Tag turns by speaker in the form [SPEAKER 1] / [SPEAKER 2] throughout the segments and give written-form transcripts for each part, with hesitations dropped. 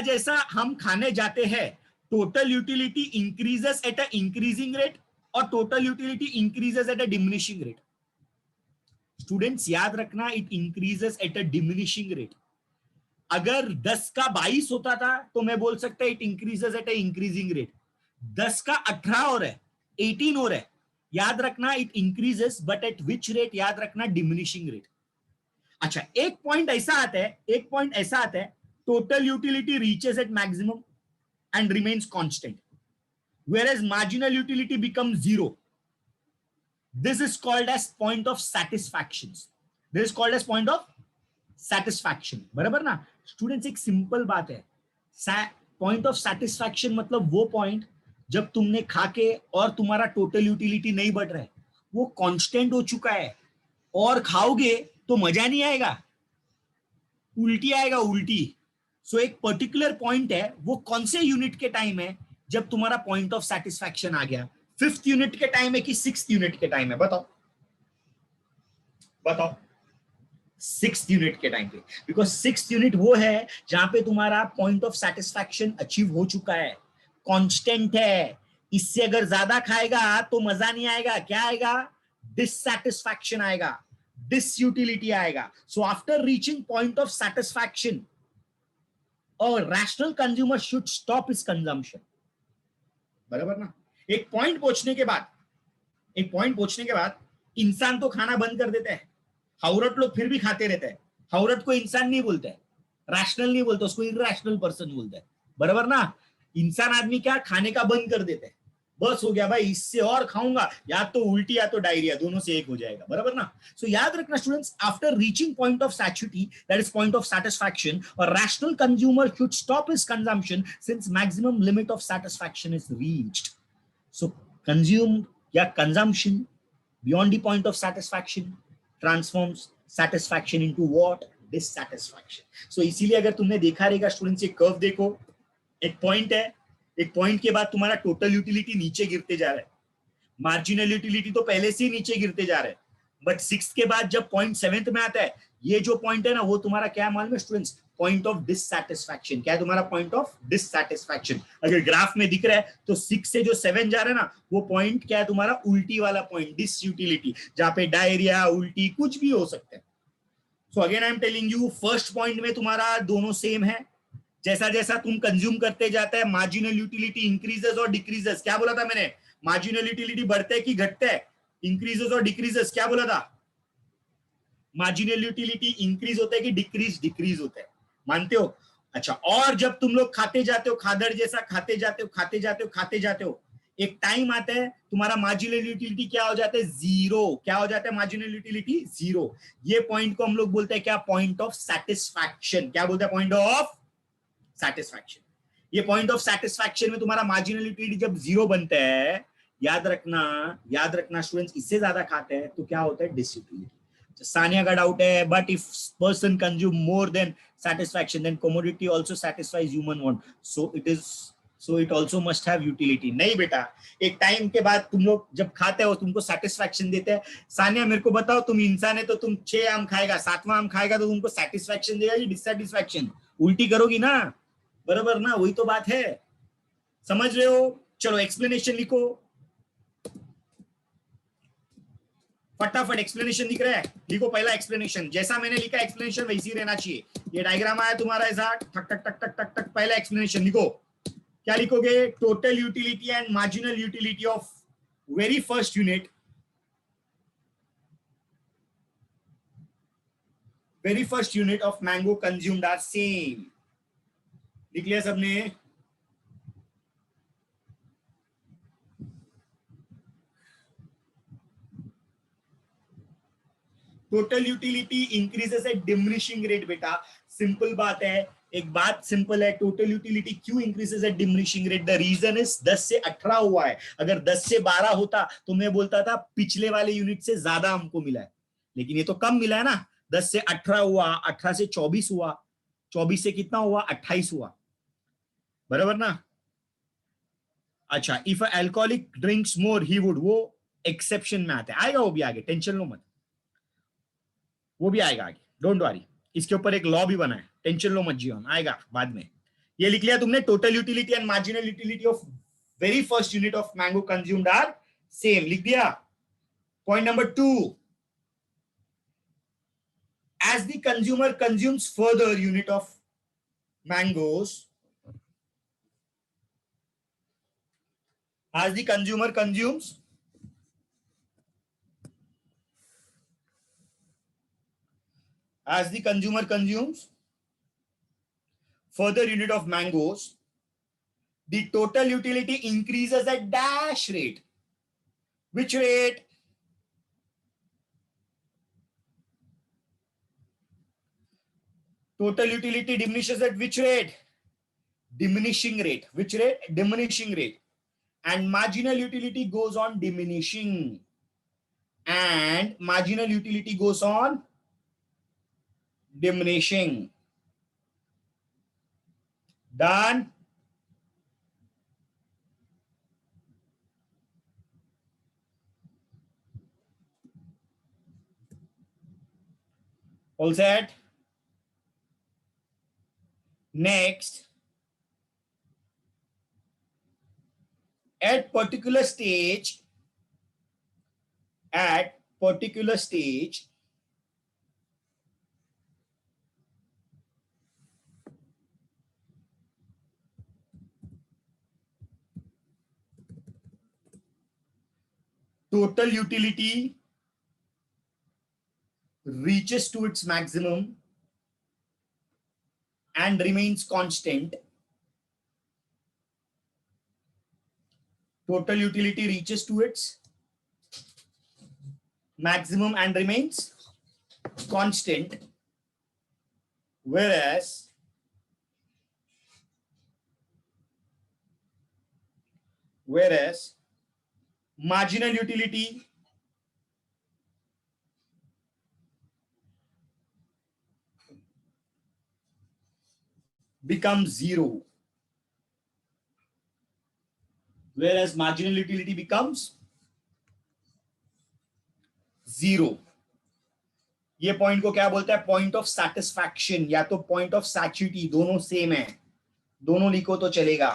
[SPEAKER 1] जैसा हम खाने जाते हैं, total utility increases at a increasing rate और total utility increases at a diminishing rate. Students याद रखना, it increases at a diminishing rate. अगर 10 का 22 होता था तो मैं बोल सकता it increases at a increasing rate. 10 का 18 और है, 18 और है, याद रखना it increases, but at which rate, याद रखना डिमिनिशिंग रेट। अच्छा, एक पॉइंट ऐसा आता है, total utility reaches at maximum and remains constant, whereas marginal utility becomes zero. This is called as point of satisfaction. This is called as point of satisfaction. बराबर ना students? एक simple बात है, पॉइंट ऑफ सेटिस्फैक्शन मतलब वो point जब तुमने खा के और तुम्हारा टोटल यूटिलिटी नहीं बढ़ रहा है, वो कांस्टेंट हो चुका है, और खाओगे तो मजा नहीं आएगा, उल्टी आएगा, उल्टी। सो एक पर्टिकुलर पॉइंट है, वो कौन से यूनिट के टाइम है जब तुम्हारा पॉइंट ऑफ सेटिस्फैक्शन आ गया? 5th यूनिट के टाइम है कि 6th यूनिट के टाइम है? बताओ बताओ। 6th यूनिट के टाइम पे, बिकॉज 6th यूनिट वो है जहां पे तुम्हारा पॉइंट ऑफ सेटिस्फैक्शन अचीव हो चुका है, कांस्टेंट है। इससे अगर ज्यादा खाएगा तो मजा नहीं आएगा, क्या आएगा? डिससैटिस्फैक्शन आएगा, डिसयूटिलिटी आएगा। So after reaching point of satisfaction, और rational consumer should stop his consumption. बराबर ना? एक पॉइंट पहुंचने के बाद इंसान तो खाना बंद कर देता है, हाउरट लोग फिर भी खाते रहते हैं। हाउरट को इंसान नहीं बोलते है, रैशनल नहीं बोलते, उसको इरैशनल पर्सन बोलते हैं। बराबर ना? इंसान आदमी क्या खाने का बंद कर देते हैं, बस हो गया भाई, इससे और खाऊंगा या तो उल्टी या तो डायरिया, दोनों से एक हो जाएगा। बराबर ना? सो याद रखना students, after reaching point of satiety, that is point of satisfaction, और rational consumer should stop his consumption since maximum limit of satisfaction is reached. So consume या consumption beyond the point of satisfaction transforms satisfaction into what? Dissatisfaction. So इसीलिए अगर तुमने देखा रहेगा students, ये curve देखो, एक पॉइंट है, एक पॉइंट के बाद तुम्हारा टोटल यूटिलिटी नीचे गिरते जा रहा है, मार्जिनल यूटिलिटी तो पहले से ही नीचे गिरते जा रहे हैं, बट 6th के बाद जब पॉइंट 7th में आता है, ये जो पॉइंट है ना, वो तुम्हारा क्या मालूम है स्टूडेंट्स? Point of dissatisfaction. क्या है तुम्हारा पॉइंट ऑफ डिससैटिस्फैक्शन? अगर ग्राफ में दिख रहा है तो 6 से जो 7 जा रहा है ना, वो पॉइंट क्या है तुम्हारा? उल्टी वाला पॉइंट, डिसयूटिलिटी, जहां पे डायरिया, उल्टी कुछ भी हो सकता है। So again I am telling you, first point में तुम्हारा दोनों सेम है, जैसा जैसा तुम कंज्यूम करते जाता है मार्जिनल यूटिलिटी इंक्रीजेस और डिक्रीजेस। क्या बोला था मैंने? मार्जिनल यूटिलिटी बढ़ता है कि घटता है? इंक्रीजेस और डिक्रीजेस। क्या बोला था? मार्जिनल यूटिलिटी इंक्रीज होता है कि डिक्रीज होता है? मानते हो? अच्छा, और जब तुम लोग खाते जाते हो, खादड़ जैसा खाते जाते हो, एक टाइम आता है तुम्हारा मार्जिनल यूटिलिटी क्या हो जाता है? जीरो। क्या हो जाता है मार्जिनल यूटिलिटी? जीरो। ये पॉइंट को हम लोग बोलते हैं क्या? Point of satisfaction. क्या बोलते हैं? Point of satisfaction. ये पॉइंट ऑफ सेटिस्फैक्शन में तुम्हारा मार्जिनल यूटिलिटी जब जीरो बनता है, याद रखना स्टूडेंट्स, इससे ज्यादा खाते हैं तो क्या होता है? डिसयूटिलिटी। सानिया का डाउट है, but if person consume more than satisfaction, then commodity also satisfies human want, so it also must have utility. नहीं बेटा, एक टाइम के बाद तुम लोग जब खाते हो तुमको सेटिस्फैक्शन देते हैं। सानिया मेरे को बताओ, तुम इंसान है तो तुम 6 आम खाएगा, 7वां आम खाएगा तो तुमको सेटिस्फैक्शन देगा कि डिससेटिस्फैक्शन? उल्टी करोगी ना? बराबर ना? वही तो बात है, समझ रहे हो? चलो एक्सप्लेनेशन लिखो, फटाफट एक्सप्लेनेशन दिख रहा है, लिखो पहला एक्सप्लेनेशन। जैसा मैंने लिखा एक्सप्लेनेशन वैसी रहना चाहिए। ये डायग्राम आया तुम्हारा ऐसा, ठक ठक ठक ठक ठक ठक, पहला एक्सप्लेनेशन लिखो। क्या लिखोगे? Total utility and marginal utility of very first unit, of mango consumed are same. लिख लिया सबने? Total utility increases at diminishing rate. बेटा सिंपल बात है, एक बात सिंपल है, टोटल यूटिलिटी क्यों increases at diminishing rate? The reason is 10 से 18 हुआ है। अगर 10 से 12 होता तो मैं बोलता था पिछले वाले यूनिट से ज्यादा हमको मिला है, लेकिन ये तो कम मिला है ना। 10 से 18 हुआ, 18 से 24 हुआ, 24 से कितना हुआ? 28 हुआ। बराबर ना? अच्छा, if alcoholic drinks more he would, वो एक्सेप्शन में आता है, आएगा वो भी आगे, टेंशन लो मत, वो भी आएगा आगे, डोंट वरी। इसके ऊपर एक लॉ भी बना है, टेंशन लो मत, जीवन आएगा बाद में। ये लिख लिया तुमने, total utility and marginal utility of very first unit of mango consumed are same, लिख दिया. Point number 2, as the consumer consumes further unit of mangoes, as the consumer consumes further unit of mangoes, the total utility increases at dash rate. Which rate? Total utility diminishes at which rate? Diminishing rate. Which rate? Diminishing rate. And marginal utility goes on diminishing. And marginal utility goes on diminishing. Done? All set? Next, at particular stage, total utility reaches to its maximum and remains constant. Total utility reaches to its maximum and remains constant, whereas marginal utility becomes zero. Whereas marginal utility becomes zero. ये point को क्या बोलता है? Point of satisfaction या तो point of सैचुरिटी, दोनों same है, दोनों लिखो तो चलेगा.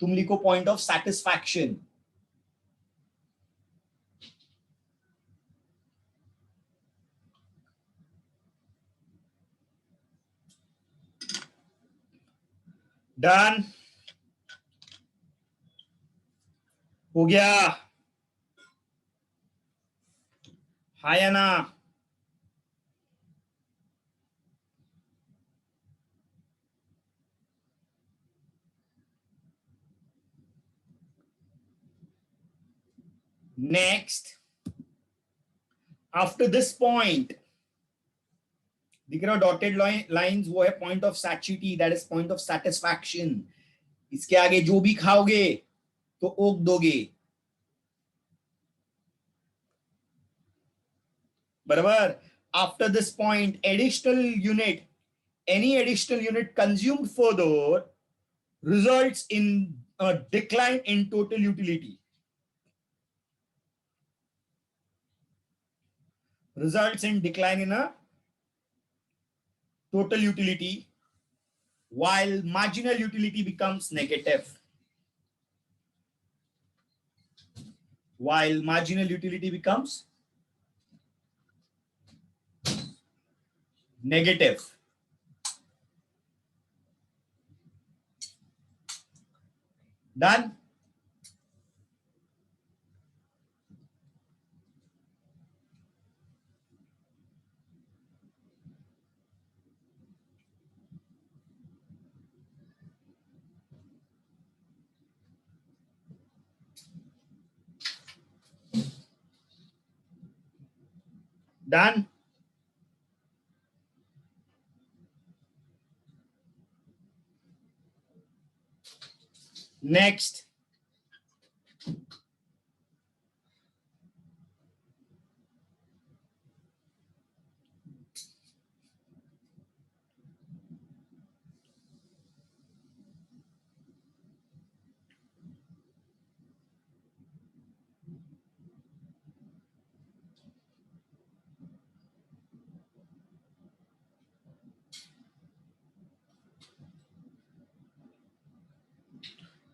[SPEAKER 1] तुम लिखो पॉइंट ऑफ सैटिस्फैक्शन. डन? हो गया? हाँ या ना? नेक्स्ट, आफ्टर दिस पॉइंट, दिख रहा डॉटेड लाइंस, वो है point of satiety, that is point of satisfaction. इसके आगे जो भी खाओगे तो ओक दोगे, बराबर. After this point, additional unit, any additional unit consumed further results in a decline in total utility. Results in decline in a total utility, while marginal utility becomes negative. While marginal utility becomes negative. Done? Done? Next,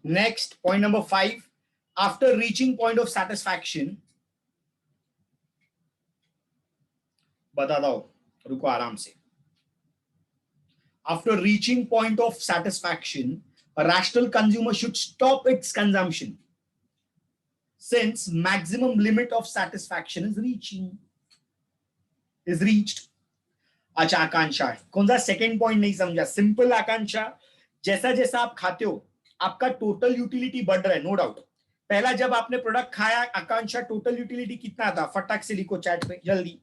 [SPEAKER 1] next point number 5, after reaching point of satisfaction, बताता हूं, रुको आराम से। After reaching point of satisfaction, a rational consumer should stop its consumption since maximum limit of satisfaction is reached. अच्छा, आकांक्षा कौन सा second point नहीं समझा? सिंपल आकांक्षा, जैसा जैसा आप खाते हो आपका टोटल यूटिलिटी बढ़ रहा है, नो डाउट। पहला जब आपने प्रोडक्ट खाया आकांक्षा, टोटल यूटिलिटी कितना था? फटाक से लिखो चैट पे, जल्दी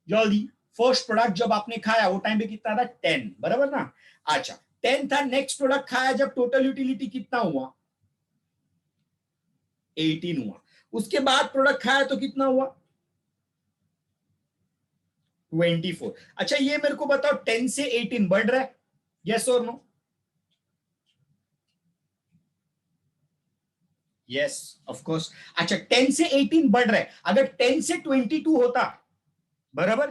[SPEAKER 1] जल्दी। फर्स्ट प्रोडक्ट जब आपने खाया वो टाइम पे कितना था? 10, बराबर ना? अच्छा, 10 था। नेक्स्ट प्रोडक्ट खाया जब, टोटल यूटिलिटी कितना हुआ? 18 हुआ। उसके बाद प्रोडक्ट खाया तो कितना हुआ? 24। अच्छा, ये मेरे को बताओ, 10 से 18 बढ़ रहा है, यस और नो? Yes, of course. अच्छा, 10 से 18 बढ़ रहा है, अगर 10 से 22 होता, बराबर,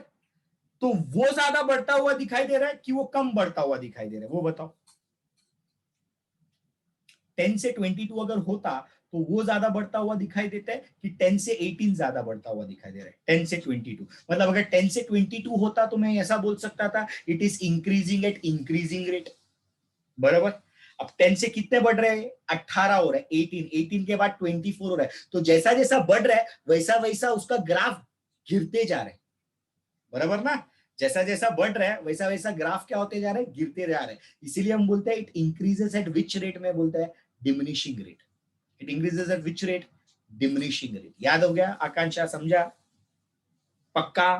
[SPEAKER 1] तो वो ज्यादा बढ़ता हुआ दिखाई दे रहा है कि वो कम बढ़ता हुआ दिखाई दे रहा है? वो बताओ। 10 से 22 अगर होता तो वो ज्यादा बढ़ता हुआ दिखाई देता है कि 10 से 18 ज्यादा बढ़ता हुआ दिखाई दे रहा है? 10 से 22, मतलब अगर 10 से 22 होता तो मैं ऐसा बोल सकता था, it is increasing at increasing rate, बराबर। अब 10 से कितने बढ़ रहे हैं? 18 हो रहा है, 18, 18 के बाद 24 हो रहा है। तो जैसा जैसा बढ़ रहा है वैसा वैसा उसका ग्राफ गिरते जा रहा है, बराबर ना? जैसा जैसा बढ़ रहा है वैसा वैसा ग्राफ क्या होते जा रहे हैं? गिरते जा रहे हैं। इसीलिए हम बोलते हैं it increases eight which rate में बोलते हैं? Diminishing rate. It increases eight which rate? Diminishing rate. याद हो गया आकांक्षा? समझा? पक्का?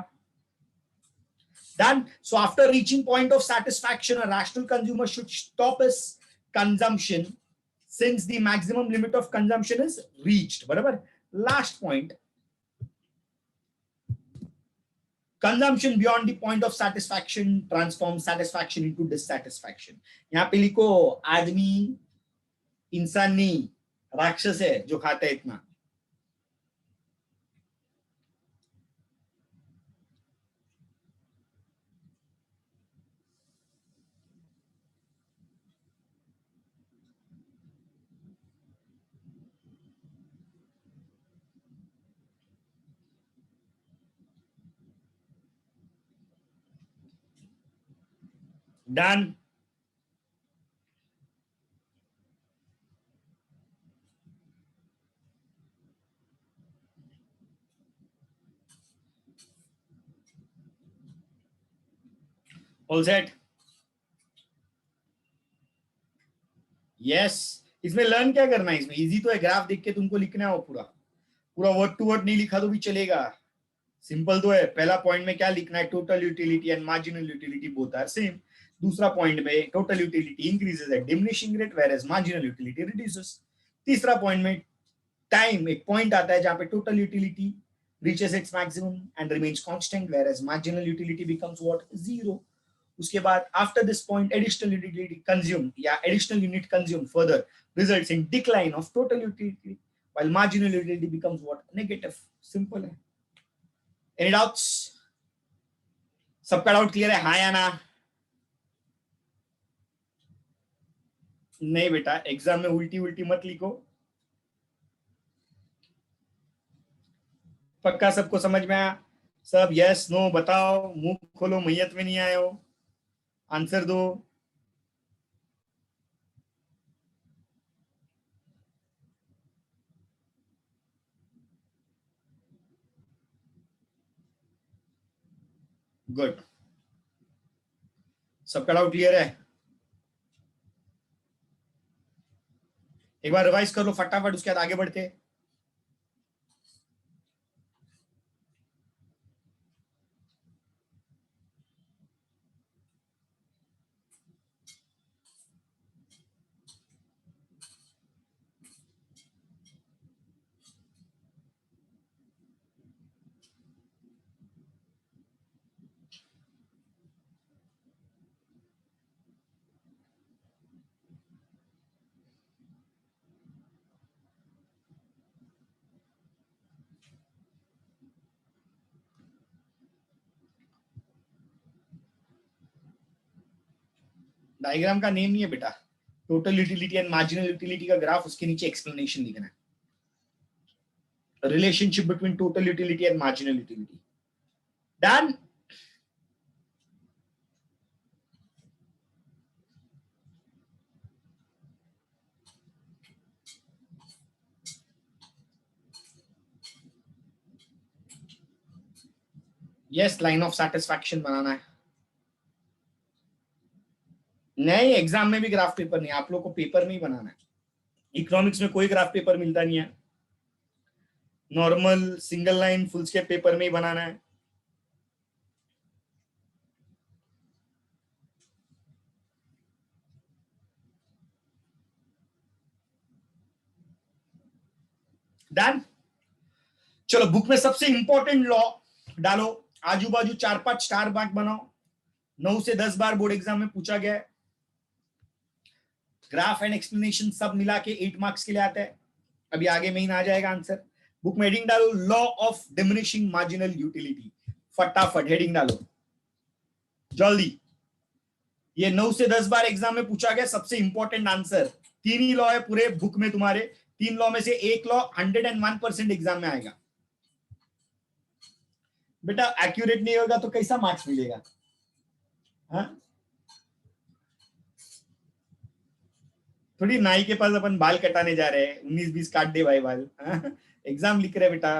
[SPEAKER 1] Done. So after reaching point of satisfaction, a rational consumer should stop his consumption since the maximum limit of consumption is reached. बराबर? Last point, consumption beyond the point of satisfaction transforms satisfaction into dissatisfaction. यहाँ पे लिखो, आदमी इंसान नहीं, राक्षस है जो खाता है इतना। Done. All set. यस। इसमें लर्न क्या करना है? इसमें इजी तो है, ग्राफ देख के तुमको लिखना है वो पूरा पूरा, वर्ड टू वर्ड नहीं लिखा तो भी चलेगा। सिंपल तो है। पहला पॉइंट में क्या लिखना है? Total utility and marginal utility both are same. दूसरा पॉइंट में total utility increases at diminishing rate whereas marginal utility reduces. तीसरा पॉइंट में टाइम एक पॉइंट आता है जहां पे total utility reaches its maximum and remains constant whereas marginal utility becomes what? Zero. उसके बाद after this point additional utility consumed या additional unit consumed further results in decline of total utility while marginal utility becomes what? Negative. Simple है। Any doubts? सबका doubt clear है, हाँ या ना? नहीं बेटा, एग्जाम में उल्टी उल्टी मत लिखो। पक्का सबको समझ में आया? सब यस नो बताओ, मुंह खोलो, मैयत में नहीं आए हो, आंसर दो। गुड। सबका डाउट क्लियर है? एक बार रिवाइज कर लो फटाफट, उसके बाद आगे बढ़ते। डायग्राम का नेम नहीं है बेटा, total utility and marginal utility का ग्राफ, उसके नीचे एक्सप्लेनेशन लिखना है, relationship between total utility and marginal utility. Done. Yes, line of satisfaction बनाना है। नहीं, एग्जाम में भी ग्राफ पेपर नहीं, आप लोग को पेपर में ही बनाना है। इकोनॉमिक्स में कोई ग्राफ पेपर मिलता नहीं है, normal single line foolscap paper में ही बनाना है। डन। चलो, बुक में सबसे इंपॉर्टेंट लॉ डालो, आजू बाजू 4-5 स्टार मार्क बनाओ, 9 से 10 बार बोर्ड एग्जाम में पूछा गया है। ग्राफ एंड एक्सप्लेनेशन सब मिला के 8 मार्क्स के लिए आता है। अभी आगे में ही ना आ जाएगा आंसर। बुक में हेडिंग डालो, law of diminishing marginal utility. फटाफट हेडिंग डालो जल्दी। ये 9 से 10 बार एग्जाम में पूछा गया, सबसे इंपॉर्टेंट आंसर। 3 ही लॉ है पूरे बुक में तुम्हारे, 3 लॉ में से एक लॉ 101% एग्जाम में आएगा। बेटा एक्यूरेट नहीं होगा तो कैसा मार्क्स मिलेगा? हाँ, थोड़ी नाई के पास अपन बाल कटाने जा रहे हैं, 19-20 काट दे भाई बाल। एग्जाम लिख रहे बेटा,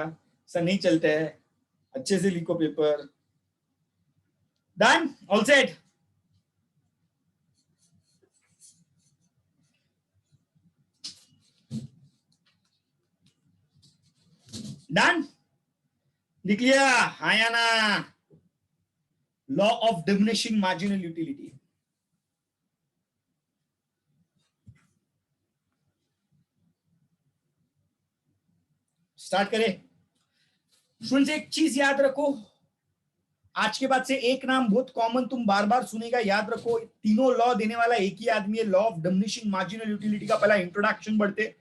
[SPEAKER 1] ऐसा नहीं चलता है, अच्छे से लिखो paper. Done, all set. Done, लिख लिया? हाँ या ना? Law of diminishing marginal utility. Start करें। स्टूडेंट्स, एक चीज याद रखो, आज के बाद से एक नाम बहुत कॉमन तुम बार बार सुनेगा, याद रखो। तीनों लॉ देने वाला एक ही आदमी है। Law of diminishing marginal utility का पहला इंट्रोडक्शन बढ़ते,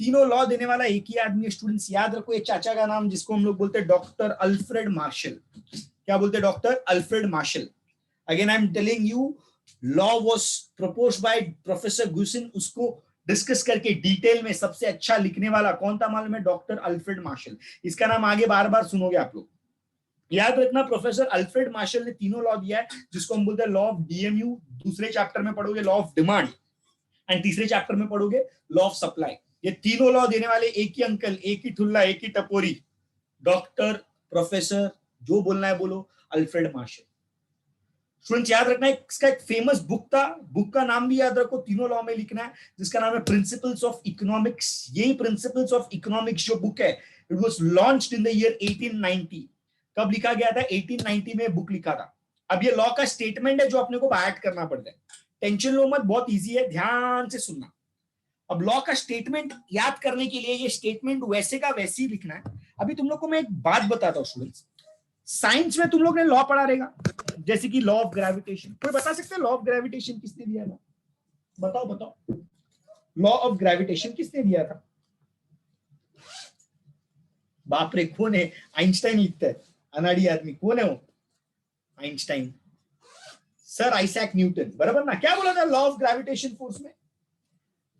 [SPEAKER 1] तीनों लॉ देने वाला एक ही आदमी है। स्टूडेंट्स याद रखो, एक चाचा का नाम जिसको हम लोग बोलते हैं डॉक्टर अल्फ्रेड मार्शल। क्या बोलते हैं? Doctor Alfred Marshall. Again I am telling you, law was proposed by professor Gossen. उसको डिस्कस करके डिटेल में सबसे अच्छा लिखने वाला कौन था मालूम है? Doctor Alfred martial. इसका नाम आगे बार बार सुनोगे आप लोग। याद रखना, प्रोफेसर अल्फ्रेड मार्शल ने तीनों लॉ दिया है, जिसको हम बोलते हैं लॉ ऑफ डीएमयू। दूसरे चैप्टर में पढ़ोगे लॉ ऑफ डिमांड, एंड तीसरे चैप्टर में पढ़ोगे लॉ ऑफ सप्लाई। ये तीनों लॉ देने वाले एक ही अंकल, एक ही ठुल्ला, एक ही टपोरी, डॉक्टर, प्रोफेसर, जो बोलना है बोलो, अल्फ्रेड मार्शल। स्टूडेंट्स याद रखना, इसका एक फेमस बुक था, बुक का नाम भी याद रखो, तीनों लॉ में लिखना है, जिसका नाम है प्रिंसिपल्स ऑफ इकोनॉमिक्स। यही प्रिंसिपल्स ऑफ इकोनॉमिक्स जो बुक है, it was launched in the year 1890। कब लिखा गया था? 1890 में बुक लिखा था। अब ये लॉ का स्टेटमेंट है जो अपने को बायट करना पड़ता है। टेंशन लो मत, बहुत इजी है, ध्यान से सुनना। अब लॉ का स्टेटमेंट याद करने के लिए ये स्टेटमेंट वैसे का वैसे ही लिखना है। अभी तुम लोग को मैं एक बात बताता हूँ स्टूडेंट्स, साइंस में तुम लोग ने लॉ पढ़ा रहेगा, जैसे कि लॉ ऑफ ग्रेविटेशन। कोई बता सकते हैं लॉ ऑफ ग्रेविटेशन किसने दिया था? बताओ बताओ, लॉ ऑफ ग्रेविटेशन किसने दिया था? बाप रे, कौन है? आइंस्टाइन लिखता है, अनाड़ी आदमी। कौन है वो? आइंस्टाइन, सर आइजैक न्यूटन, बराबर ना? क्या बोला था लॉ ऑफ ग्रेविटेशन फोर्स में?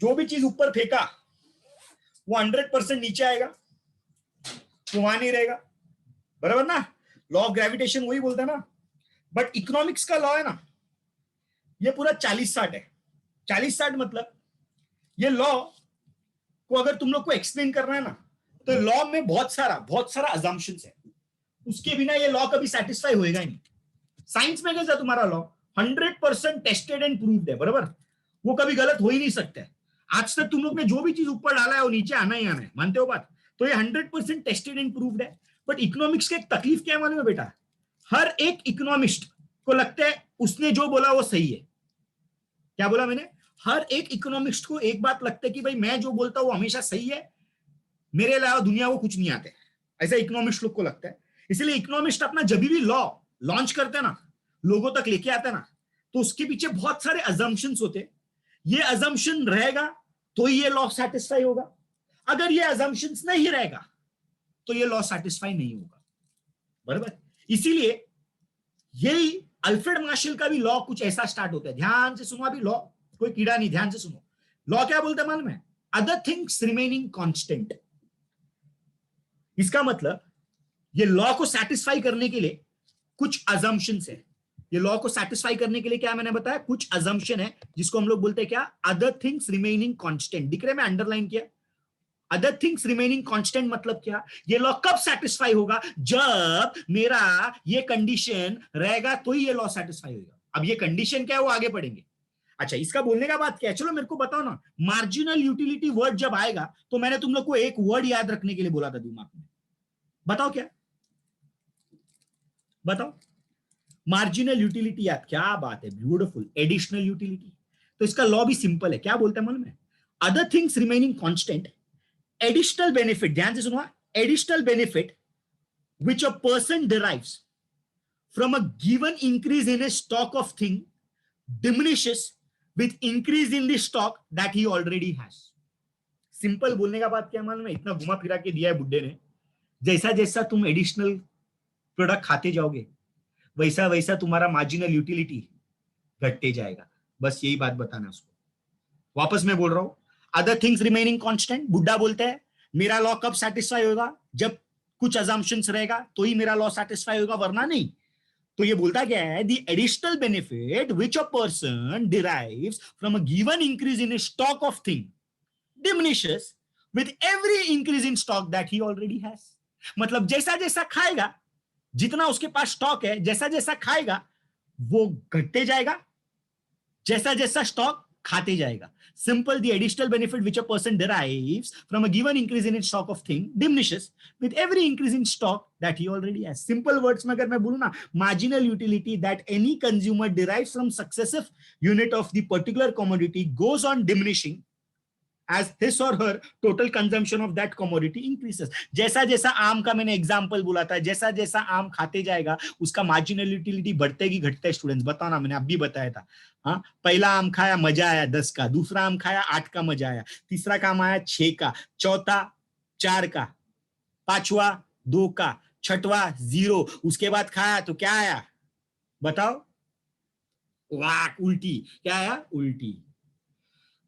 [SPEAKER 1] जो भी चीज ऊपर फेंका वो 100% नीचे आएगा, वो वहां नहीं रहेगा, बराबर ना? लॉ ऑफ ग्रेविटेशन वही बोलता है ना। बट इकोनॉमिक्स का लॉ है ना, ये पूरा 40-60 है। 40-60 मतलब ये लॉ को अगर तुम लोग को एक्सप्लेन करना है ना, तो लॉ में बहुत सारा अजम्पशंस है, उसके बिना ये लॉ कभी सेटिस्फाई होएगा ही नहीं। साइंस में कैसा तुम्हारा लॉ 100% टेस्टेड एंड प्रूव्ड है, बराबर? वो कभी गलत हो ही नहीं सकता है। आज तक तुम लोग ने जो भी चीज ऊपर डाला है वो नीचे आना ही आना है, मानते हो बात? तो ये 100% टेस्टेड एंड प्रूव्ड है। बट इकोनॉमिक्स की एक तकलीफ क्या है मालूम है बेटा? हर एक इकोनॉमिस्ट को लगता है उसने जो बोला वो सही है। क्या बोला मैंने? हर एक इकोनॉमिस्ट को एक बात लगता है कि भाई मैं जो बोलता हूँ वो हमेशा सही है, मेरे अलावा दुनिया को कुछ नहीं आते, ऐसा इकोनॉमिस्ट लोग को लगता है। इसलिए इकोनॉमिस्ट अपना जब भी लॉ लॉन्च करते हैं ना, लोगों तक लेके आते हैं ना, तो उसके पीछे बहुत सारे अजम्पशंस होते हैं। ये अजम्पशन रहेगा तो ये लॉ सेटिस्फाई होगा, अगर ये अजम्पशंस नहीं रहेगा तो ये लॉ सेटिस्फाई नहीं होगा, बराबर? इसीलिए यही अल्फ्रेड मार्शल का भी लॉ कुछ ऐसा स्टार्ट होता है। ध्यान से सुनो, अभी लॉ कोई कीड़ा नहीं, ध्यान से सुनो। लॉ क्या बोलता है मालूम है? Other things remaining constant. इसका मतलब ये लॉ को सेटिस्फाई करने के लिए कुछ अजम्पशंस है। ये लॉ को सेटिस्फाई करने के लिए क्या मैंने बताया, कुछ अजम्पशन है, जिसको हम लोग बोलते हैं क्या, अदर थिंग्स रिमेनिंग कांस्टेंट। दिख रहे मैं अंडरलाइन किया, अदर थिंग्स रिमेनिंग कांस्टेंट मतलब क्या, ये लॉ कब सेटिस्फाई होगा, जब मेरा ये कंडीशन रहेगा तो ही ये लॉ सेटिस्फाई होगा। अब ये कंडीशन क्या है वो आगे पढ़ेंगे। अच्छा, इसका बोलने का बात क्या है, चलो मेरे को बताओ ना, मार्जिनल यूटिलिटी वर्ड जब आएगा तो मैंने तुम लोग को एक वर्ड याद रखने के लिए बोला था दिमाग में, बताओ क्या, बताओ। मार्जिनल यूटिलिटी याद, क्या बात है, ब्यूटीफुल। एडिशनल यूटिलिटी, तो इसका लॉ भी सिंपल है, क्या बोलता है मालूम है, other things remaining constant, additional benefit, ध्यान से सुनो, additional benefit which a person derives from a given increase in a stock of thing diminishes with increase in the stock that he already has। Simple बोलने का बात क्या मालूम है, इतना घुमा फिरा के दिया है बुड्ढे ने, जैसा जैसा तुम एडिशनल प्रोडक्ट खाते जाओगे वैसा वैसा तुम्हारा मार्जिनल यूटिलिटी घटते जाएगा। बस यही बात बताना उसको। वापस मैं बोल रहा हूं, अदर थिंग्स रिमेनिंग कांस्टेंट, बुड्ढा बोलता है मेरा लॉ कब सेटिस्फाई होगा, जब कुछ अजम्पशंस रहेगा तो ही मेरा लॉ सेटिस्फाई होगा, वरना नहीं। तो ये बोलता क्या है, the additional benefit which a person derives from a given increase in stock of thing diminishes with every increase in stock that he already has. मतलब जैसा जैसा खाएगा, जितना उसके पास स्टॉक है, जैसा जैसा खाएगा वो घटते जाएगा, जैसा जैसा स्टॉक खाते जाएगा। Simple, the additional benefit which a person derives from a given increase in its stock of thing diminishes with every increase in stock that he already has। Simple words में अगर मैं बोलूं ना, marginal utility that any consumer derives from successive unit of the particular commodity goes on diminishing as his or her total consumption of that commodity increases। जैसा जैसा आम का मैंने एग्जांपल बोला था, जैसा जैसा आम खाते जाएगा उसका मार्जिनल यूटिलिटी बढ़ते की घटते, स्टूडेंट्स बताओ ना, मैंने अभी बताया था। हाँ, पहला आम खाया मजा आया 10 का, दूसरा आम खाया 8 का मजा आया, तीसरा काम आया 6 का, चौथा 4 का, पांचवा 2 का, छठवा 0, उसके बाद खाया तो क्या आया बताओ, वाह उल्टी, क्या आया उल्टी।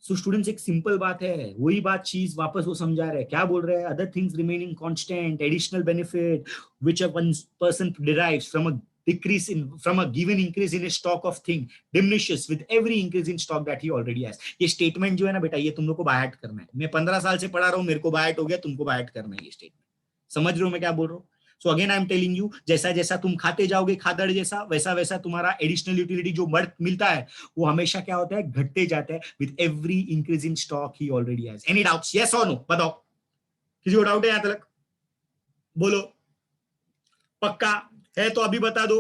[SPEAKER 1] सो स्टूडेंट्स, एक सिंपल बात है, वही बात चीज वापस वो समझा रहे हैं, क्या बोल रहे हैं, other things remaining constant, additional benefit which a person derives from a decrease in from a given increase in a stock of thing diminishes with every increase in stock that he already has। ये statement जो है ना बेटा, ये तुम लोग को bye करना है। मैं 15 साल से पढ़ा रहा हूँ, मेरे को बाय हो गया, तुमको बाय करना है ये स्टेटमेंट। समझ रहे हो मैं क्या बोल रहा हूँ? So again I am telling you, जैसा जैसा तुम खाते जाओगे खादड़ जैसा, वैसा वैसा तुम्हारा एडिशनल यूटिलिटी जो बढ़ मिलता है वो हमेशा क्या होता है, घटते जाता है with every increase in stock he already has. Any doubts, yes और नो, बताओ, किसी को डाउट है यहां तक, बोलो। पक्का है तो अभी बता दो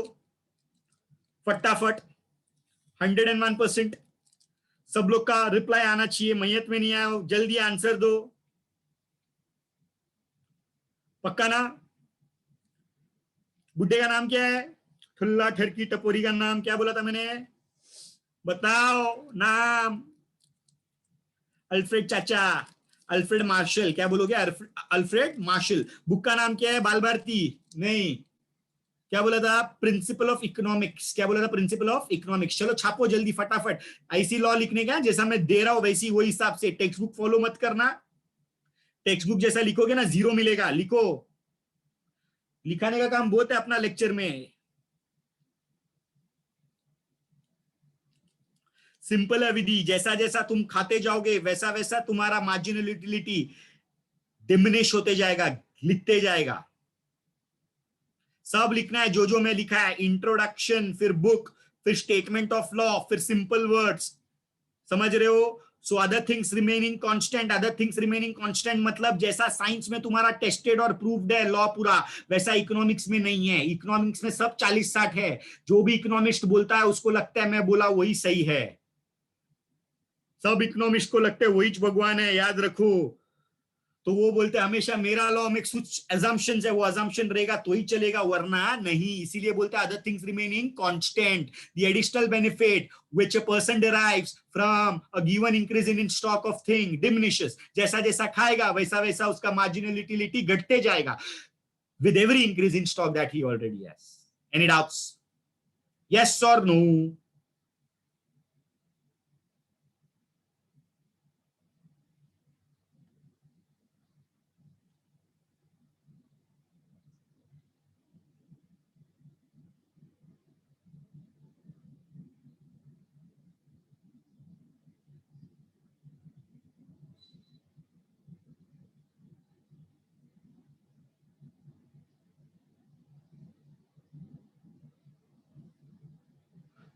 [SPEAKER 1] फटाफट, 101%। सब लोग का रिप्लाई आना चाहिए, मैयत में नहीं आया, जल्दी आंसर दो। पक्का ना? बुड्ढे का नाम क्या है, ठुल्ला ठरकी टपोरी का नाम क्या बोला था मैंने, बताओ नाम। अल्फ्रेड चाचा, अल्फ्रेड मार्शल, क्या बोलोगे, अल्फ्रेड मार्शल। बुक का नाम क्या है, बाल भारती नहीं, क्या बोला था, प्रिंसिपल ऑफ इकोनॉमिक्स, क्या बोला था, प्रिंसिपल ऑफ इकोनॉमिक्स। चलो छापो जल्दी फटाफट, ऐसी लॉ लिखने का जैसा मैं दे रहा हूं वैसी, वही हिसाब से, टेक्स्ट बुक फॉलो मत करना, टेक्स्ट बुक जैसा लिखोगे ना 0 मिलेगा, लिखो। लिखाने का काम बहुत है अपना लेक्चर में। सिंपल है विधि, जैसा जैसा तुम खाते जाओगे वैसा वैसा तुम्हारा मार्जिनल यूटिलिटी डिमिनिश होते जाएगा, लिखते जाएगा। सब लिखना है जो जो मैं लिखा है, इंट्रोडक्शन, फिर बुक, फिर स्टेटमेंट ऑफ लॉ, फिर सिंपल वर्ड्स, समझ रहे हो? So other things remaining constant, other things remaining constant मतलब जैसा साइंस में तुम्हारा टेस्टेड और प्रूव्ड है लॉ पूरा, वैसा इकोनॉमिक्स में नहीं है। इकोनॉमिक्स में सब 40-60 है, जो भी इकोनॉमिस्ट बोलता है उसको लगता है मैं बोला वही सही है, सब इकोनॉमिस्ट को लगता है वही भगवान है, याद रखो। तो वो बोलते हैं हमेशा मेरा लॉ में कुछ assumptions है, वो assumption रहेगा तो ही चलेगा, वरना नहीं। इसीलिए बोलते हैं other things remaining constant, the additional benefit which a person derives from a given increase in stock of thing diminishes। जैसा जैसा खाएगा वैसा वैसा उसका marginal utility घटते जाएगा with every increase in stock that he already has। Any doubts? Yes or no?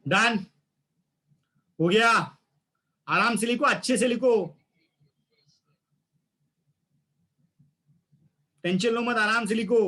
[SPEAKER 1] Done, हो गया। आराम से लिखो, अच्छे से लिखो, टेंशन लो मत, आराम से लिखो।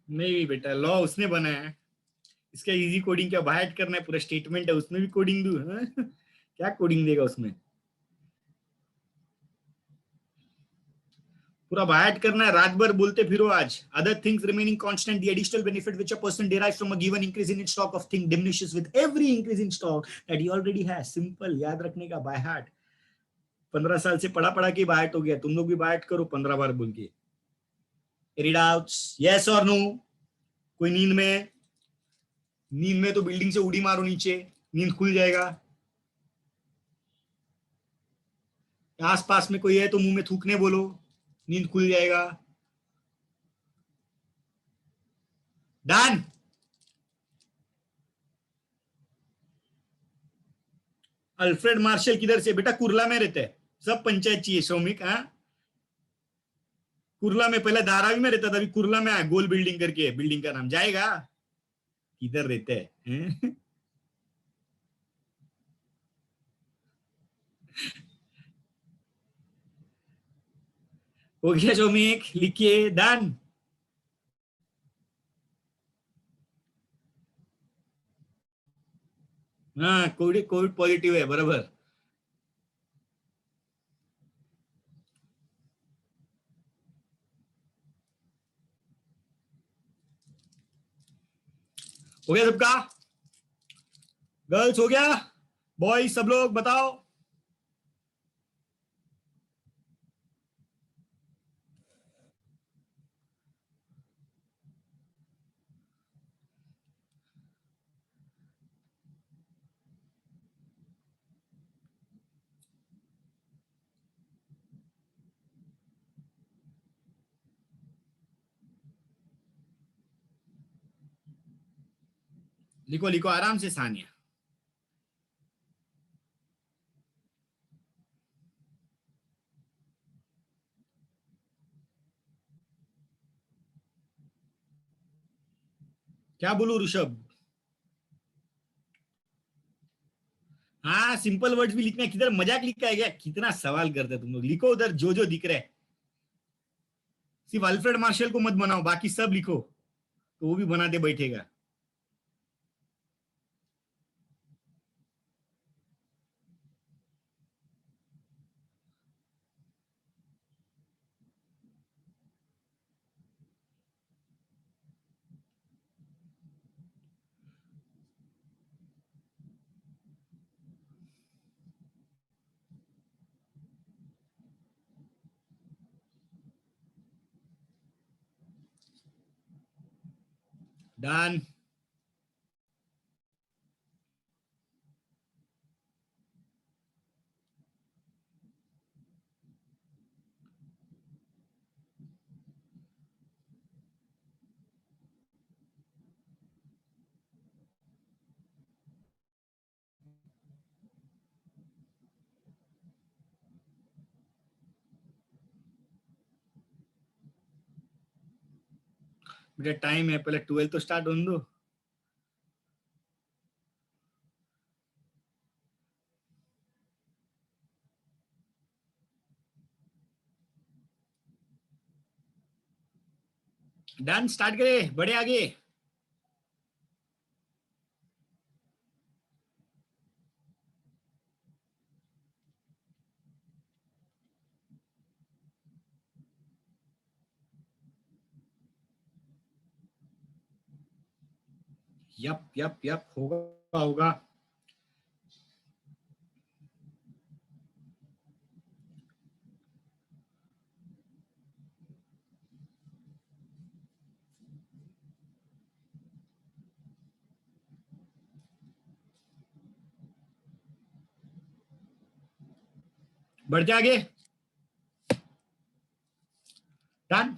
[SPEAKER 1] नहीं बेटा, लॉ उसने बनाया है, इसका इजी कोडिंग क्या बाहर करना है, पूरा स्टेटमेंट है, उसमें भी कोडिंग दू हाँ? क्या कोडिंग देगा उसमें, पूरा बाहर करना है, रात भर बोलते फिरो आज। Other things remaining constant, the additional benefit which a person derives from a given increase in its stock of thing diminishes with every increase in stock that he already has। Simple याद रखने का, by heart. 15 साल से पढ़ा पढ़ा के bye हो गया, तुम लोग भी बाय करो 15 बार बोल के। एनी डाउट्स, यस और नो? कोई नींद में, नींद में तो बिल्डिंग से उड़ी मारो नीचे, नींद खुल जाएगा। आस पास में कोई है तो मुंह में थूकने बोलो, नींद खुल जाएगा। डन। अल्फ्रेड मार्शल किधर से बेटा? कुर्ला में रहते हैं, सब पंचायत चाहिए श्रमिक। हाँ, कुर्ला में, पहले धारावी में रहता था, अभी कुर्ला में है, गोल बिल्डिंग करके, बिल्डिंग का नाम जाएगा। किधर रहते हैं? हो गया श्रमिक, लिखिए डन। हाँ, कोविड कोविड पॉजिटिव है, बराबर। हो गया सबका? गर्ल्स हो गया? बॉयज सब लोग बताओ। लिखो लिखो आराम से, सानिया। क्या बोलू ऋषभ? हाँ, सिंपल वर्ड्स भी लिखना है, किधर मजाक लिखा है क्या? कितना सवाल करते हैं तुम लोग, लिखो उधर जो जो दिख रहा है। सिर्फ अल्फ्रेड मार्शल को मत बनाओ, बाकी सब लिखो, तो वो भी बनाते बैठेगा। डन। बेटा टाइम है, पहले 12 तो स्टार्ट होने दो। डन, स्टार्ट करें, बढ़े आगे। यप यप यप, होगा होगा। बढ़ते आगे। डन।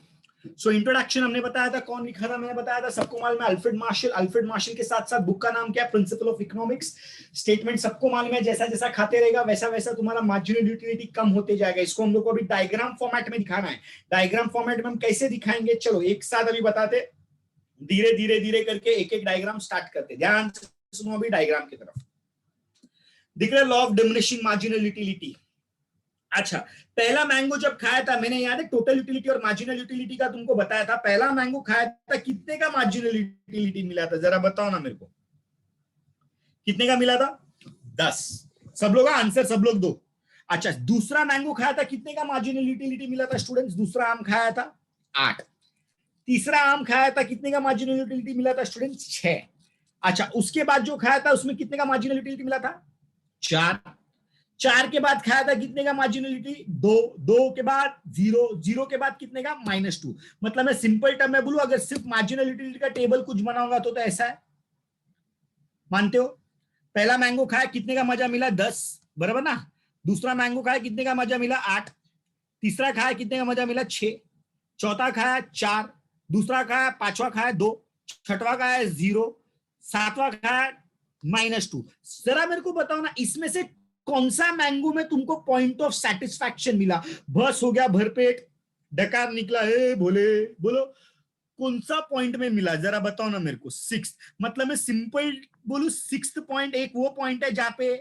[SPEAKER 1] सो इंट्रोडक्शन हमने बताया था, कौन लिखा था मैंने बताया था, सबको मालूम है, अल्फ्रेड मार्शल। अल्फ्रेड मार्शल के साथ साथ बुक का नाम क्या है, प्रिंसिपल ऑफ इकोनॉमिक्स। स्टेटमेंट सबको मालूम है, जैसा जैसा खाते रहेगा वैसा वैसा तुम्हारा मार्जिनल यूटिलिटी कम होते जाएगा। इसको हम लोग को अभी डायग्राम फॉर्मेट में दिखाना है। डायग्राम फॉर्मेट में हम कैसे दिखाएंगे, चलो एक साथ अभी बताते, धीरे धीरे धीरे करके एक एक डायग्राम स्टार्ट करते। ध्यान से सुनो अभी डायग्राम की तरफ। दिख रहा है law of diminishing marginal utility. अच्छा, पहला मैंगो जब खाया था मैंने, याद है टोटल यूटिलिटी और मार्जिनल यूटिलिटी का तुमको बताया था। पहला मैंगो खाया था, कितने का मार्जिनल यूटिलिटी मिला था, जरा बताओ ना मेरे को, कितने का मिला था? 10। सब लोग आंसर सब लोग दो। अच्छा, दूसरा मैंगो खाया था, कितने का मार्जिनल यूटिलिटी मिला था स्टूडेंट्स? दूसरा आम खाया था 8। तीसरा आम खाया था, कितने का मार्जिनल यूटिलिटी मिला था स्टूडेंट्स? 6। अच्छा, उसके बाद जो खाया था उसमें कितने का मार्जिनल यूटिलिटी मिला था? 4। 4 के बाद खाया था, कितने का मार्जिनलिटी? 2। 2 के बाद 0। 0 के बाद कितने का? -2। मतलब मैं सिंपल टर्म में बोलूं, अगर सिर्फ मार्जिनल यूटिलिटी का टेबल कुछ बनाऊंगा तो ऐसा है, मानते हो? पहला मैंगो खाया, कितने का मजा मिला? 10, बराबर ना। दूसरा मैंगो खाया, कितने का मजा मिला? 8। तीसरा खाया, कितने का मजा मिला? 6। चौथा खाया 4। दूसरा खाया, पांचवा खाया 2। छठवा खाया 0। सातवां खाया -2। जरा मेरे को बताओ ना, इसमें से कौन सा मैंगो में तुमको पॉइंट ऑफ सेटिस्फैक्शन मिला? बस हो गया भरपेट, डकार निकला, हे भोले, बोलो कौन सा पॉइंट में मिला, जरा बताओ ना मेरे को। 6, मतलब मैं सिंपल बोलू, 6th पॉइंट एक वो पॉइंट है जहां पे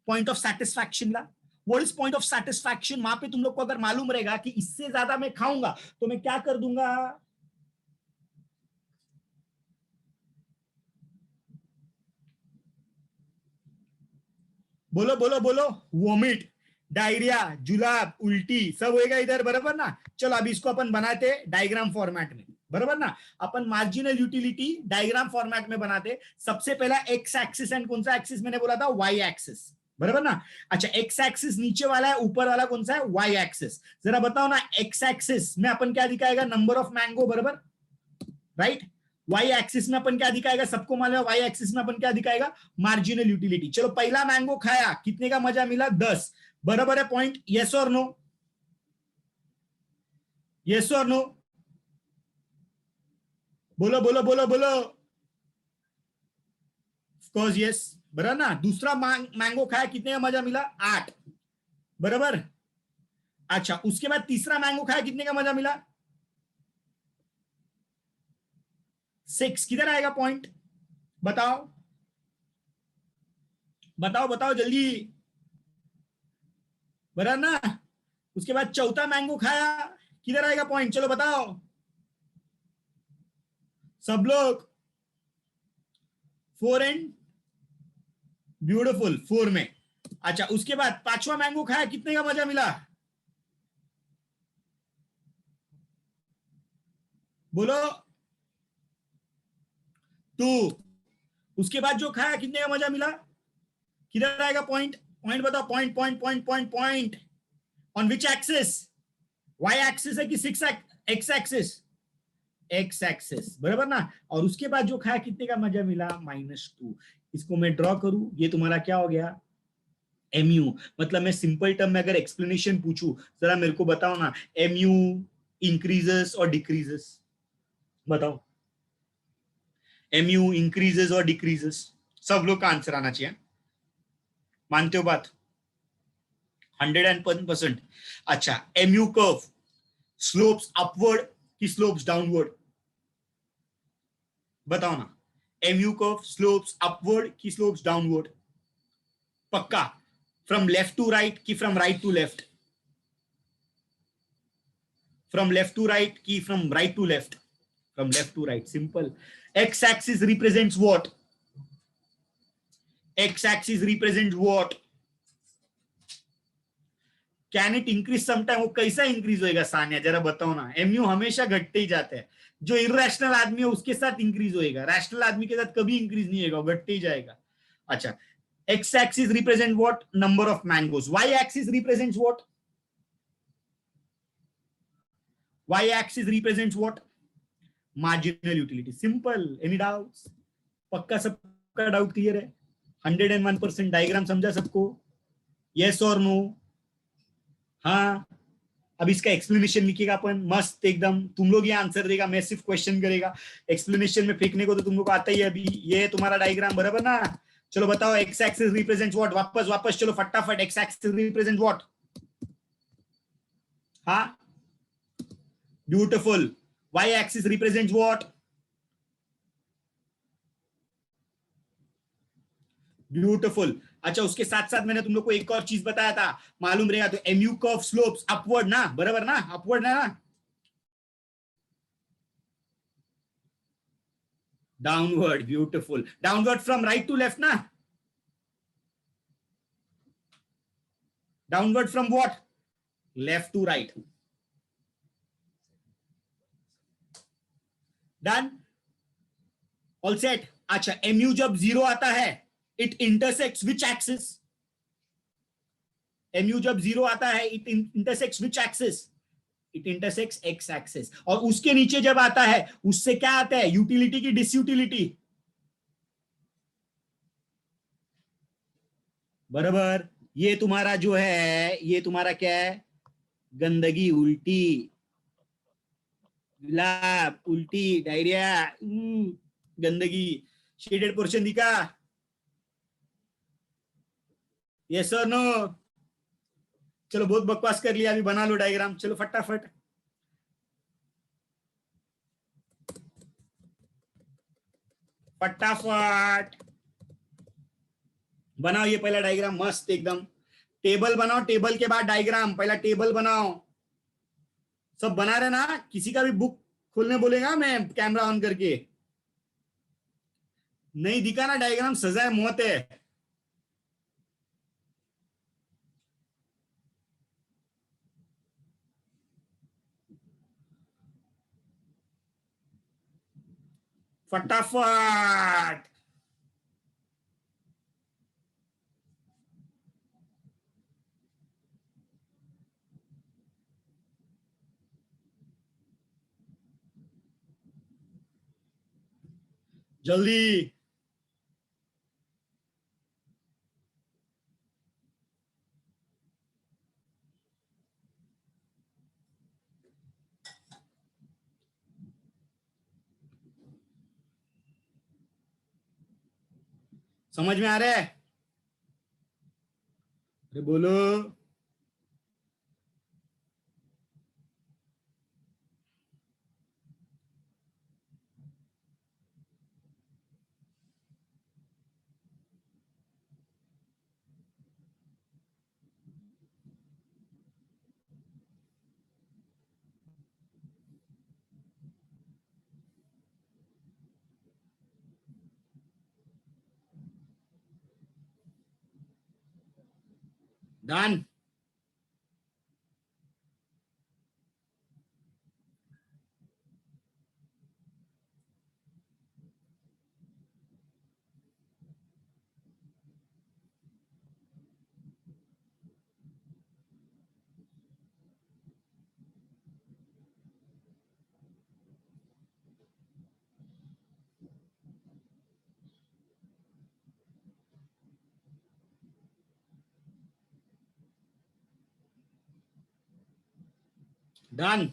[SPEAKER 1] पॉइंट ऑफ सेटिस्फैक्शन मिला। What is point of satisfaction? वहां पे तुम लोग को अगर मालूम रहेगा कि इससे ज्यादा मैं खाऊंगा तो मैं क्या कर दूंगा, बोलो बोलो बोलो, वोमिट, डायरिया, जुलाब, उल्टी सब होएगा इधर, बराबर ना। चलो अभी इसको अपन बनाते डायग्राम फॉर्मेट में, बराबर ना। अपन मार्जिनल यूटिलिटी डायग्राम फॉर्मेट में बनाते। सबसे पहला एक्स एक्सिस, एंड कौन सा एक्सिस मैंने बोला था? वाई एक्सिस, बराबर ना। अच्छा, एक्स एक्सिस नीचे वाला है, ऊपर वाला कौन सा है? Y axis. जरा बताओ ना, एक्स एक्सिस में अपन क्या दिखाएगा? नंबर ऑफ मैंगो, बराबर, राइट। वाई एक्सिस में अपन क्या दिखाएगा? सबको मालूम है, वाई एक्सिस में अपन क्या दिखाएगा? Marginal utility. चलो पहला मैंगो खाया, कितने का मजा मिला? 10, बराबर है पॉइंट? यस और नो? यस और नो? बोलो बोलो बोलो बोलो। ऑफकोर्स यस, बराबर ना। दूसरा मैंगो खाया, कितने का मजा मिला? 8, बराबर। अच्छा, उसके बाद तीसरा मैंगो खाया, कितने का मजा मिला? 6। किधर आएगा पॉइंट? बताओ बताओ बताओ जल्दी, बराबर ना। उसके बाद चौथा मैंगो खाया, किधर आएगा पॉइंट? चलो बताओ सब लोग। 4 एंड ब्यूटीफुल, 4 में। अच्छा, उसके बाद पांचवा मैंगो खाया, कितने का मजा मिला? बोलो। 2। उसके बाद जो खाया, कितने का मजा मिला? किधर आएगा पॉइंट? पॉइंट बताओ, point point point point point. On which axis? Y axis है कि सिक्स एक्स एक्सिस? एक्स एक्सिस, बराबर ना। और उसके बाद जो खाया, कितने का मजा मिला? -2। इसको मैं ड्रॉ करूं, ये तुम्हारा क्या हो गया? एमयू। मतलब मैं सिंपल टर्म में अगर एक्सप्लेनेशन पूछूं, जरा मेरे को बताओ ना, एमयू इंक्रीजेस और डिक्रीजेस? बताओ, एमयू इंक्रीजेस और डिक्रीजेस? सब लोग का आंसर आना चाहिए, मानते हो बात? 101%। अच्छा, एमयू कर्व स्लोप्स अपवर्ड की स्लोप्स डाउनवर्ड? बताओ ना, एमयू कर्व स्लोप्स अपवर्ड की स्लोप्स डाउनवर्ड? पक्का? फ्रॉम लेफ्ट टू राइट की from right to left? From left to right ki from right to left? From left to right. Simple. X axis represents what? X axis represents what? Can it increase sometime? वो कैसा increase होएगा सानिया, जरा बताओ ना. MU हमेशा घटते ही जाते हैं. जो इरेशनल आदमी है उसके साथ इंक्रीज होएगा, रैशनल आदमी के साथ कभी इंक्रीज नहीं होगा, घटते ही जाएगा. अच्छा, X axis represent what? Number of mangoes. Y axis represents what? Y axis represents what? Marginal utility. Simple. Any doubts? पक्का सबका डाउट क्लियर है? 101% डायग्राम समझा सबको? यस और नो? हाँ. अब इसका एक्सप्लेनेशन लिखिएगा अपन मस्त एकदम. तुम लोग ये आंसर देगा, मैं सिर्फ क्वेश्चन करेगा. एक्सप्लेनेशन में फेंकने को तो तुम लोग को आता ही है. अभी ये तुम्हारा डायग्राम बराबर ना? चलो बताओ, एक्स एक्सिस रिप्रेजेंट्स व्हाट? वापस वापस चलो फटाफट. X axis represent what? हाँ, beautiful. Y axis represents what? Beautiful. अच्छा, उसके साथ साथ मैंने तुम लोग को एक और चीज बताया था, मालूम रहेगा तो. एमयू कर्व स्लोप्स अपवर्ड ना? बराबर ना? अपवर्ड ना? Downward. Beautiful. Downward from right to left ना? Downward from what? Left to right. Done? All set. अच्छा, एमयू जब 0 आता है, it intersects which axis? MU जब 0 आता है, it intersects which axis? It intersects X axis. और उसके नीचे जब आता है, उससे क्या आता है? यूटिलिटी की डिसयूटिलिटी. बराबर. ये तुम्हारा जो है, ये तुम्हारा क्या है? गंदगी, उल्टी, गुलाब, उल्टी, डायरिया, गंदगी. शेडेड पोर्शन दिखा? यस और नो? चलो बहुत बकवास कर लिया, अभी बना लो डायग्राम. चलो फटाफट फटाफट बनाओ ये पहला डायग्राम मस्त एकदम. टेबल बनाओ, टेबल के बाद डायग्राम. पहला टेबल बनाओ. सब बना रहे ना? किसी का भी बुक खोलने बोलेगा मैं कैमरा ऑन करके. नहीं दिखा ना डायग्राम? सजा है, मौत है. फटाफट. जल्दी. समझ में आ रहा है? अरे बोलो. Done. Done.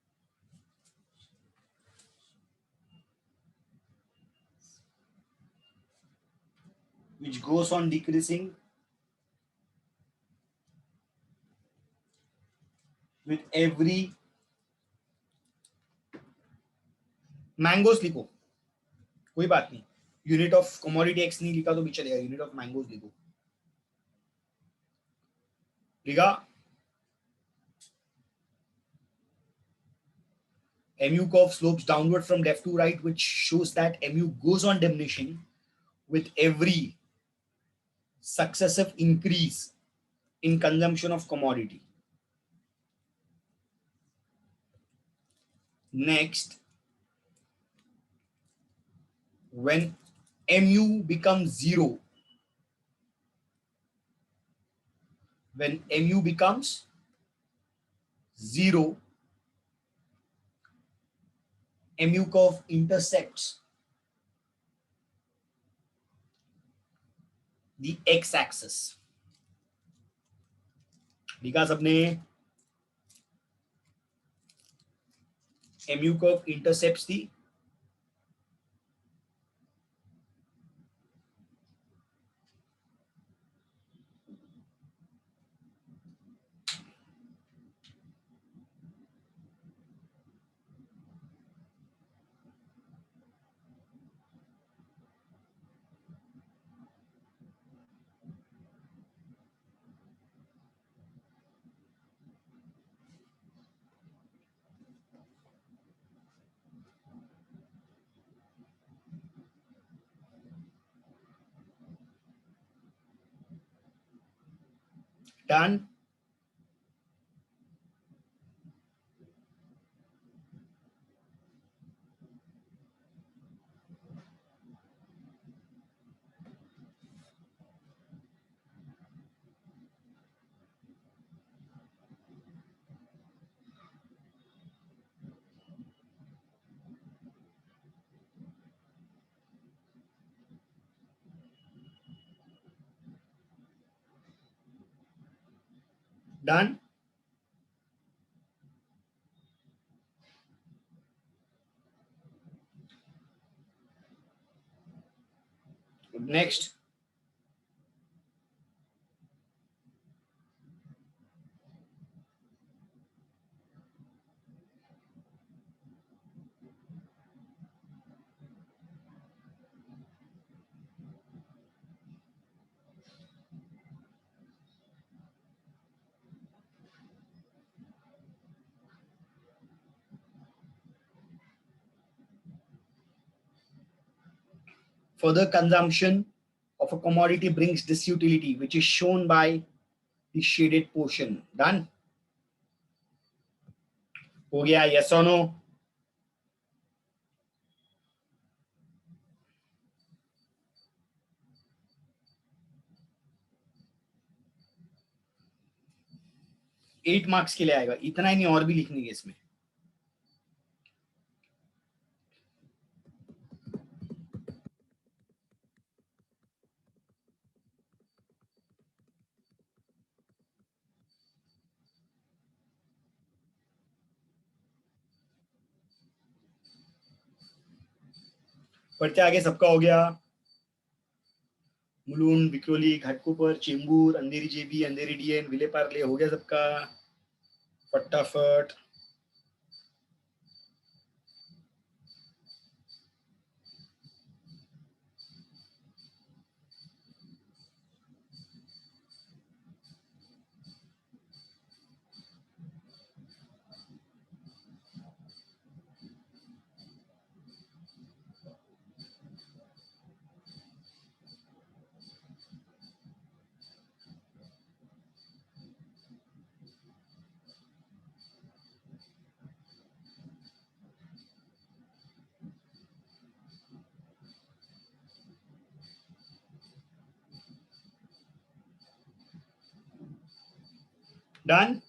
[SPEAKER 1] which goes on decreasing with every mangoes लिखो, कोई बात नहीं, यूनिट ऑफ कमोडिटी एक्स नहीं लिखा तो भी चलेगा, यूनिट ऑफ मैंगोस लिखो, लिखा। MU curve slopes downward from left to right, which shows that MU goes on diminishing with every successive increase in consumption of commodity. Next, when MU becomes zero, when MU becomes zero, MU curve intersects the x-axis. लिखा सबने? MU curve intercepts the done. Done. Next, further consumption of a commodity brings disutility, which is shown by the shaded portion. Done. हो गया? Yes or no? Eight marks के लिए आएगा, इतना ही नहीं और भी लिखने के इसमें। पढ़ते आगे, सबका हो गया? मुलुंड, विक्रोली, घाटकोपर, चेंबूर, अंधेरी जेबी, अंधेरी डीएन, विलेपार्ले, हो गया सबका? फटाफट। डन।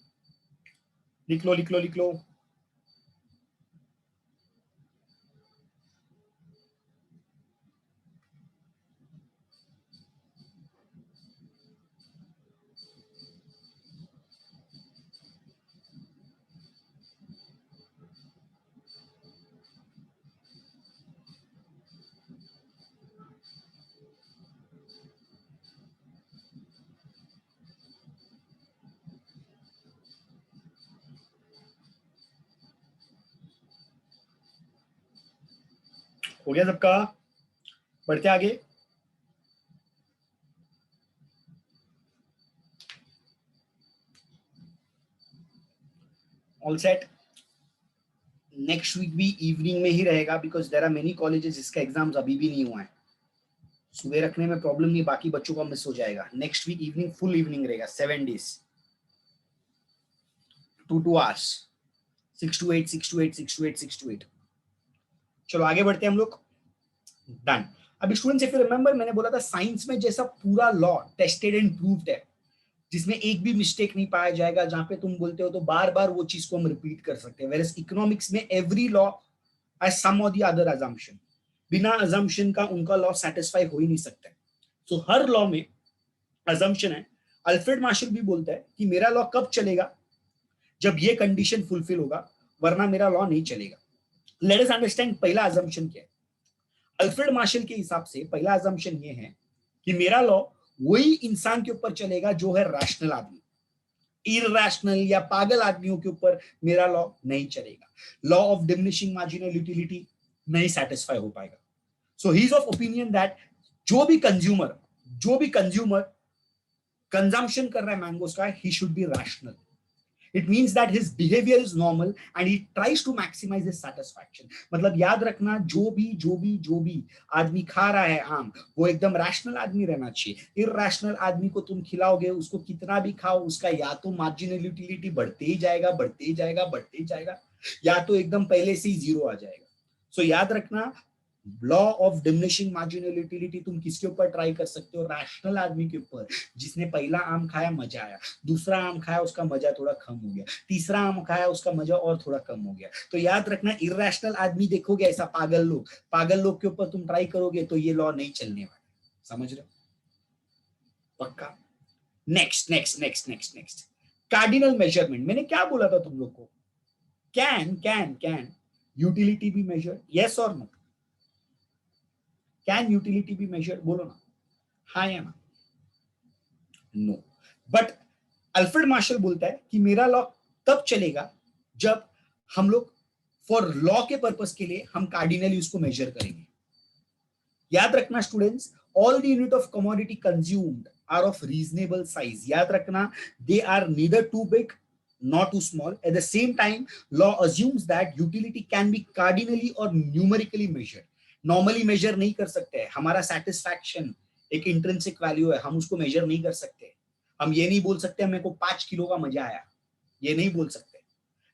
[SPEAKER 1] लिख लो लिख लो लिख लो। हो गया सबका? बढ़ते आगे। All set. नेक्स्ट वीक भी इवनिंग में ही रहेगा because there are many colleges जिसका एग्जाम्स अभी भी नहीं हुआ है। सुबह रखने में प्रॉब्लम नहीं, बाकी बच्चों का मिस हो जाएगा। Next week evening full evening रहेगा, 7 days, 2 hours, 6 to 8, 6 to 8, 6 to 8, 6 to 8। चलो आगे बढ़ते हैं हम लोग। डन। अभी स्टूडेंट्स इफ यू रिमेंबर, मैंने बोला था साइंस में जैसा पूरा लॉ टेस्टेड एंड प्रूव्ड है, जिसमें एक भी मिस्टेक नहीं पाया जाएगा, जहां पे तुम बोलते हो तो बार बार वो चीज को हम रिपीट कर सकते हैं। वेरएस इकोनॉमिक्स में एवरी लॉ हैज सम और द अदर अजम्पशन, बिना अजम्पशन का उनका लॉ सेटिस्फाई हो ही नहीं सकता। सो हर लॉ में अजम्पशन है। अल्फ्रेड मार्शल भी बोलता है कि मेरा लॉ कब चलेगा, जब ये कंडीशन फुलफिल होगा, वरना मेरा लॉ नहीं चलेगा। लेट अस अंडरस्टैंड पहला अजम्पशन क्या है। अल्फ्रेड मार्शल के हिसाब से पहला अजम्पशन ये है कि मेरा लॉ वही इंसान के ऊपर चलेगा जो है रैशनल आदमी। इरैशनल या पागल आदमियों के ऊपर मेरा लॉ नहीं चलेगा। Law of diminishing marginal utility नहीं सेटिस्फाई हो पाएगा। So he is of opinion that जो भी कंज्यूमर कंजम्पशन कर रहा है मैंगोस का, he should be rational. It means that his behavior is normal and he tries to maximize his satisfaction। मतलब याद रखना, जो भी आदमी खा रहा है आम, वो एकदम रैशनल आदमी रहना चाहिए। इरैशनल आदमी को तुम खिलाओगे, उसको कितना भी खाओ, उसका या तो मार्जिनल यूटिलिटी बढ़ते ही जाएगा, या तो एकदम पहले से ही जीरो आ जाएगा। सो याद रखना, law of diminishing marginal utility तुम किसके ऊपर ट्राई कर सकते हो? रैशनल आदमी के ऊपर, जिसने पहला आम खाया मजा आया, दूसरा आम खाया उसका मजा थोड़ा कम हो गया, तीसरा आम खाया उसका मजा और थोड़ा कम हो गया। तो याद रखना, इरैशनल आदमी देखोगे, ऐसा पागल लोग के ऊपर तुम ट्राई करोगे तो ये लॉ नहीं चलने वाला। समझ रहे हो? पक्का? Next cardinal measurement. मैंने क्या बोला था तुम लोग को? Can utility be measured? Yes और no? Can utility be measured? बोलो ना, हाँ या ना? नो। बट अल्फ्रेड मार्शल बोलता है कि मेरा लॉ तब चलेगा जब हम लोग फॉर लॉ के पर्पस के लिए हम कार्डिनली उसको मेजर करेंगे। याद रखना students, all the unit of commodity consumed are of reasonable size. याद रखना, they are neither too big not too small. At the same time law assumes that utility can be cardinally और numerically measured. Normally measure नहीं कर सकते। हमारा satisfaction एक intrinsic value है, हम उसको मेजर नहीं कर सकते। हम ये नहीं बोल सकते मेरे को 5 किलो का मजा आया, ये नहीं बोल सकते।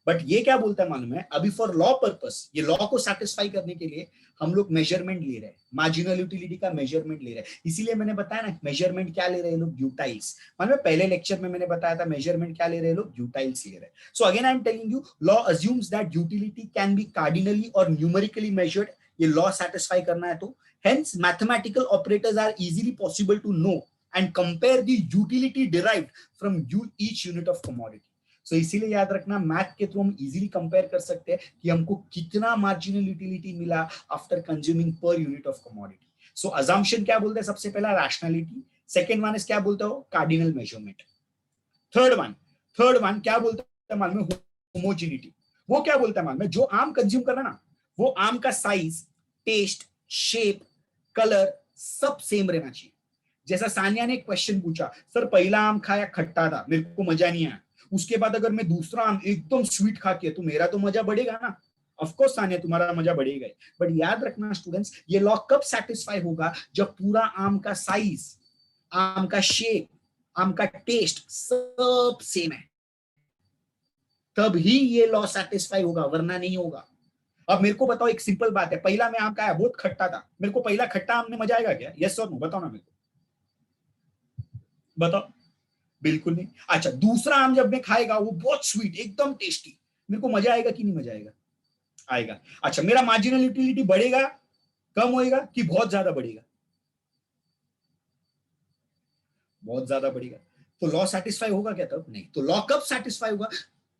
[SPEAKER 1] बट ये क्या बोलता है मालूम है? अभी फॉर लॉ पर्पस, ये लॉ को सेटिस्फाई करने के लिए हम लोग मेजरमेंट ले रहे हैं, मार्जिनल यूटिलिटी का मेजरमेंट ले रहे हैं। इसीलिए मैंने बताया ना, मेजरमेंट क्या ले रहे हैं लोग? यूटाइल्स। मालूम है, पहले लेक्चर में मैंने बताया था मेजरमेंट क्या ले रहे हैं लोग? यूटाइल्स ले रहे हैं। So again I am telling you, law assumes that utility can be cardinally और न्यूमेरिकली मेजर्ड। ये लॉ सेटिस्फाई करना है तो hence mathematical operators are easily possible to know and compare the utility derived from each unit of commodity। so इसीलिए याद रखना, math के through हम इजीली कंपेयर कर सकते हैं कि हमको कितना मार्जिनल यूटिलिटी मिला after consuming per unit of commodity. So assumption क्या बोलते हैं? सबसे पहला रैशनैलिटी, सेकंड वन इज क्या बोलते हो? Cardinal measurement. थर्ड वन क्या बोलता है मालूम है? होमोजेनिटी। वो क्या बोलता है मालूम है? जो आम कंज्यूम कर रहा है ना, वो आम का साइज, टेस्ट, शेप, कलर सब सेम रहना चाहिए। जैसा सानिया ने एक क्वेश्चन पूछा, सर पहला आम खाया खट्टा था, मेरे को मजा नहीं आया, उसके बाद अगर मैं दूसरा आम एकदम स्वीट खा के, तो मेरा तो मजा बढ़ेगा ना? ऑफ कोर्स सानिया, तुम्हारा मजा बढ़ेगा। बट याद रखना स्टूडेंट्स, ये लॉ कब सेटिस्फाई होगा? जब पूरा आम का साइज, आम का शेप, आम का टेस्ट सब सेम है, तब ही ये लॉ सेटिस्फाई होगा, वरना नहीं होगा। अब मेरे को बताओ, एक सिंपल बात है, पहला मैं आम खाया बहुत खट्टा था, मेरे को पहला खट्टा आम में मजा आएगा क्या? यस और नो? बताओ ना मेरे को, बताओ। बिल्कुल नहीं। अच्छा, दूसरा आम जब मैं खाएगा, वो बहुत स्वीट, एकदम टेस्टी, मेरे को मजा आएगा कि नहीं मजा आएगा? आएगा। अच्छा, मेरा मार्जिनल यूटिलिटी बढ़ेगा, कम होएगा कि बहुत ज्यादा बढ़ेगा? बहुत ज्यादा बढ़ेगा। तो लॉ सेटिस्फाई होगा क्या तब? नहीं। तो लॉ कब सेटिस्फाई होगा?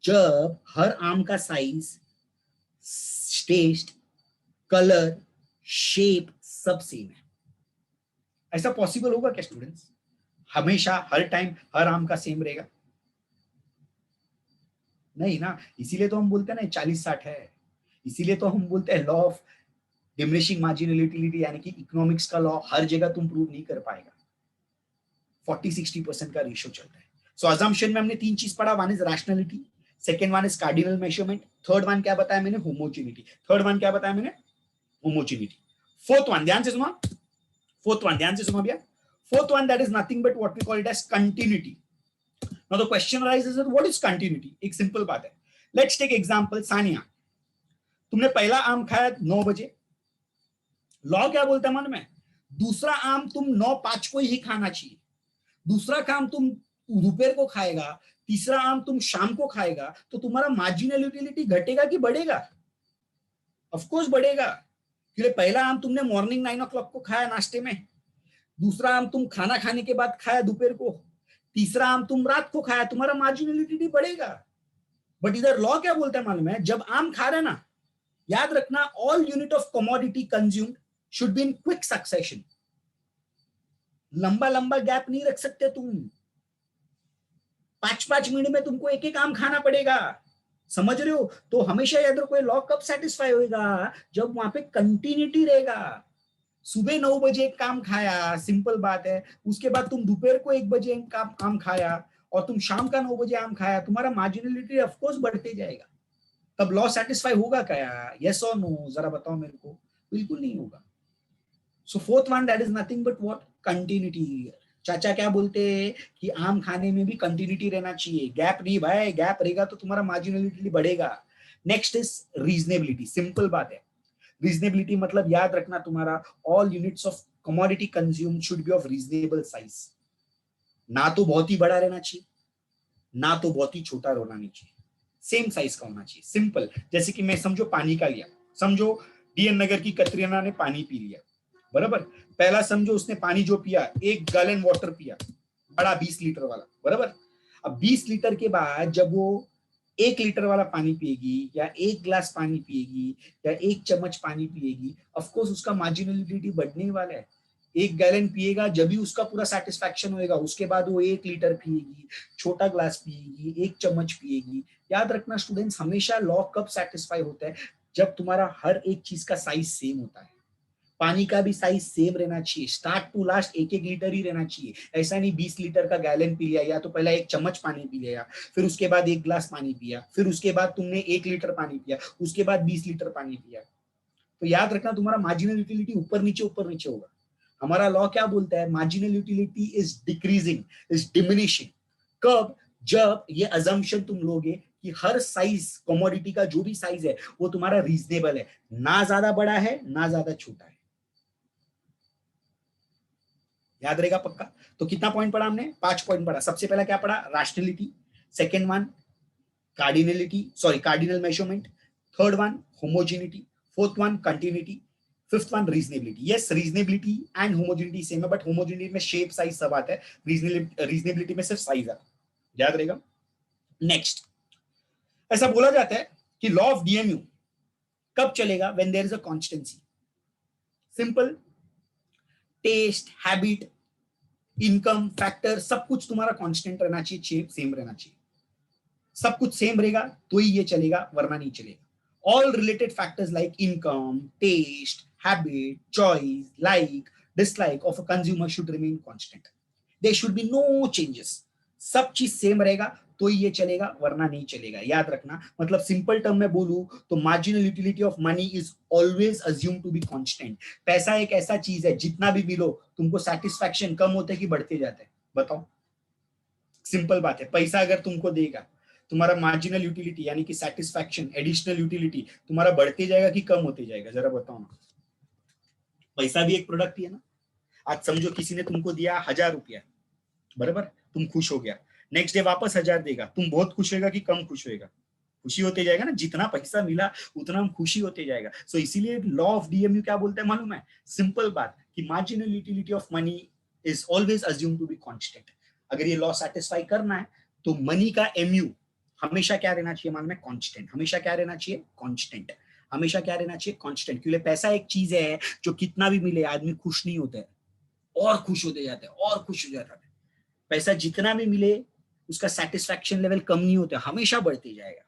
[SPEAKER 1] जब हर आम का साइज, टेस्ट, कलर, शेप सब सेम है। ऐसा पॉसिबल होगा क्या स्टूडेंट्स? हमेशा हर टाइम हर आम का सेम रहेगा? नहीं ना। इसीलिए तो हम बोलते हैं ना 40-60 है। इसीलिए तो हम बोलते हैं law of diminishing marginal utility यानी कि इकोनॉमिक्स का लॉ हर जगह तुम प्रूव नहीं कर पाएगा, 40-60% का रेशियो चलता है। सो अजम्पशन में हमने 3 चीज पढ़ा, one is rationality, second one is cardinal measurement, third one क्या बताया मैंने, होमोजेनिटी। थर्ड वन क्या बताया मैंने, होमोजेनिटी। फोर्थ वन ध्यान से सुनो, फोर्थ वन ध्यान से सुनो भैया, fourth one that is nothing but what we call it as continuity. Now the question arises that what is continuity? एक सिंपल बात है, लेट्स टेक एग्जांपल, सानिया तुमने पहला आम खाया 9 बजे, लॉ क्या बोलता है मन में, दूसरा आम तुम 9:05 को ही खाना चाहिए, दूसरा काम तुम दोपहर को खाएगा, तीसरा आम तुम शाम को खाएगा, तो तुम्हारा मार्जिनल यूटिलिटी घटेगा कि बढ़ेगा? ऑफ कोर्स बढ़ेगा, क्योंकि पहला आम तुमने मॉर्निंग 9 o'clock को खाया नाश्ते में, दूसरा आम तुम खाना खाने के बाद खाया दोपहर को, तीसरा आम तुम रात को खाया, तुम्हारा मार्जिनल यूटिलिटी बढ़ेगा। बट इधर लॉ क्या बोलता है मालूम है, जब आम खा रहे ना, याद रखना all unit of commodity consumed should be in quick succession, लंबा लंबा गैप नहीं रख सकते तुम, 5-5 मिनट में तुमको एक एक आम खाना पड़ेगा, समझ रहे हो? तो हमेशा याद रखो, लॉ कब सेटिस्फाई होगा, जब वहां पे कंटिन्यूटी रहेगा। सुबह 9 बजे एक काम खाया, सिंपल बात है, उसके बाद तुम दोपहर को 1 बजे एक आम खाया और तुम शाम का 9 बजे आम खाया, तुम्हारा मार्जिनलिटी ऑफ कोर्स बढ़ते जाएगा। तब लॉ सेटिस्फाई होगा क्या? यस और नो, जरा बताओ मेरे को। बिल्कुल नहीं होगा। So fourth one that is nothing but what, continuity. चाचा क्या बोलते हैं कि आम खाने में भी कंटिन्यूटी रहना चाहिए, गैप नहीं भाई, गैप रहेगा तो तुम्हारा मार्जिनलिटी बढ़ेगा। नेक्स्ट इज रीजनेबिलिटी, सिंपल बात है, रीजनेबिलिटी मतलब याद रखना तुम्हारा all units of commodity consume should be of reasonable size, ना तो बहुत ही बड़ा रहना चाहिए, ना तो बहुत ही छोटा रहना नहीं चाहिए, सेम साइज का होना चाहिए। सिंपल, जैसे कि मैं समझो पानी का लिया, समझो डीएन नगर की कतरीना ने पानी पी लिया, बराबर, पहला समझो उसने पानी जो पिया 1 गैलन वाटर पिया, बड़ा 20 लीटर वाला, बराबर। अब 20 लीटर के बाद जब वो 1 लीटर वाला पानी पिएगी या 1 ग्लास पानी पिएगी या 1 चम्मच पानी पिएगी, ऑफ कोर्स उसका मार्जिनलिटी बढ़ने वाला है। 1 गैलन पिएगा जब भी उसका पूरा सेटिस्फैक्शन होएगा, उसके बाद वो 1 लीटर पिएगी, छोटा ग्लास पिएगी, 1 चम्मच पिएगी। याद रखना स्टूडेंट्स, हमेशा लॉ कब सेटिस्फाई होता है, जब तुम्हारा हर एक चीज का साइज सेम होता है। पानी का भी साइज सेम रहना चाहिए, स्टार्ट टू लास्ट 1-1 लीटर ही रहना चाहिए। ऐसा नहीं 20 लीटर का गैलन पी लिया, या तो पहला 1 चम्मच पानी पी लिया, फिर उसके बाद 1 ग्लास पानी पिया, फिर उसके बाद तुमने 1 लीटर पानी पिया, उसके बाद 20 लीटर पानी पिया, तो याद रखना तुम्हारा मार्जिनल यूटिलिटी ऊपर नीचे होगा। हमारा लॉ क्या बोलता है, marginal utility is decreasing, is diminishing. कब? जब ये अजम्पशन तुम लोगे कि हर साइज, कमोडिटी का जो भी साइज है वो तुम्हारा रीजनेबल है, ना ज्यादा बड़ा है ना ज्यादा छोटा है। याद रहेगा पक्का? तो कितना पॉइंट पढ़ा हमने? 5 पॉइंट पढ़ा। सबसे पहला क्या पढ़ा? Rationality, second one cardinal measurement, third one homogeneity, fourth one continuity, fifth one reasonability. Yes, reasonability and homogeneity same है, बट होमोजेनिटी में शेप साइज सब आता है, रीजनेबिलिटी में सिर्फ साइज आता है। याद रहेगा? नेक्स्ट, ऐसा बोला जाता है कि लॉ ऑफ डीएमयू कब चलेगा? When there is a constancy. Simple, taste, habit, income factor, सब कुछ तुम्हारा कांस्टेंट रहना चाहिए, सेम रहना चाहिए। सब कुछ सेम रहेगा तो ही ये चलेगा, वरना नहीं चलेगा। All related factors like income, taste, habit, choice, like, dislike of a consumer should remain constant, there should be no changes. सब चीज सेम रहेगा तो ही ये चलेगा, वरना नहीं चलेगा। याद रखना, मतलब सिंपल टर्म में बोलूं तो marginal utility of money is always assume to be constant. पैसा एक ऐसा चीज है, जितना भी मिलो तुमको सेटिस्फैक्शन कम होते कि बढ़ते जाते हैं? बताओ, सिंपल बात है। पैसा अगर तुमको देगा, तुम्हारा मार्जिनल यूटिलिटी यानी कि सेटिस्फैक्शन, एडिशनल यूटिलिटी तुम्हारा बढ़ते जाएगा कि कम होते जाएगा? जरा बताओ ना। पैसा भी एक प्रोडक्ट ही है ना। आज समझो किसी ने तुमको दिया 1000 रुपया, बराबर, तुम खुश हो गया, नेक्स्ट डे वापस 1000 देगा, तुम बहुत खुश होएगा कि कम खुश होएगा? खुशी होते जाएगा ना, जितना पैसा मिला उतना हम खुशी होते जाएगा। सो इसीलिए लॉ ऑफ डीएमयू क्या बोलता है मालूम है? सिंपल बात कि marginal utility of money is always assume to be constant. अगर ये लॉ सेटिस्फाई करना है तो मनी का एमयू हमेशा क्या रहना चाहिए मालूम है? कांस्टेंट। हमेशा क्या रहना चाहिए? कांस्टेंट। हमेशा क्या रहना चाहिए? कांस्टेंट। क्योंकि पैसा एक चीज है जो कितना भी मिले आदमी खुश नहीं होता है, और खुश होते जाते हैं और खुश हो जाता है। पैसा जितना भी मिले उसका सेटिस्फैक्शन लेवल कम नहीं होता, हमेशा बढ़ते जाएगा।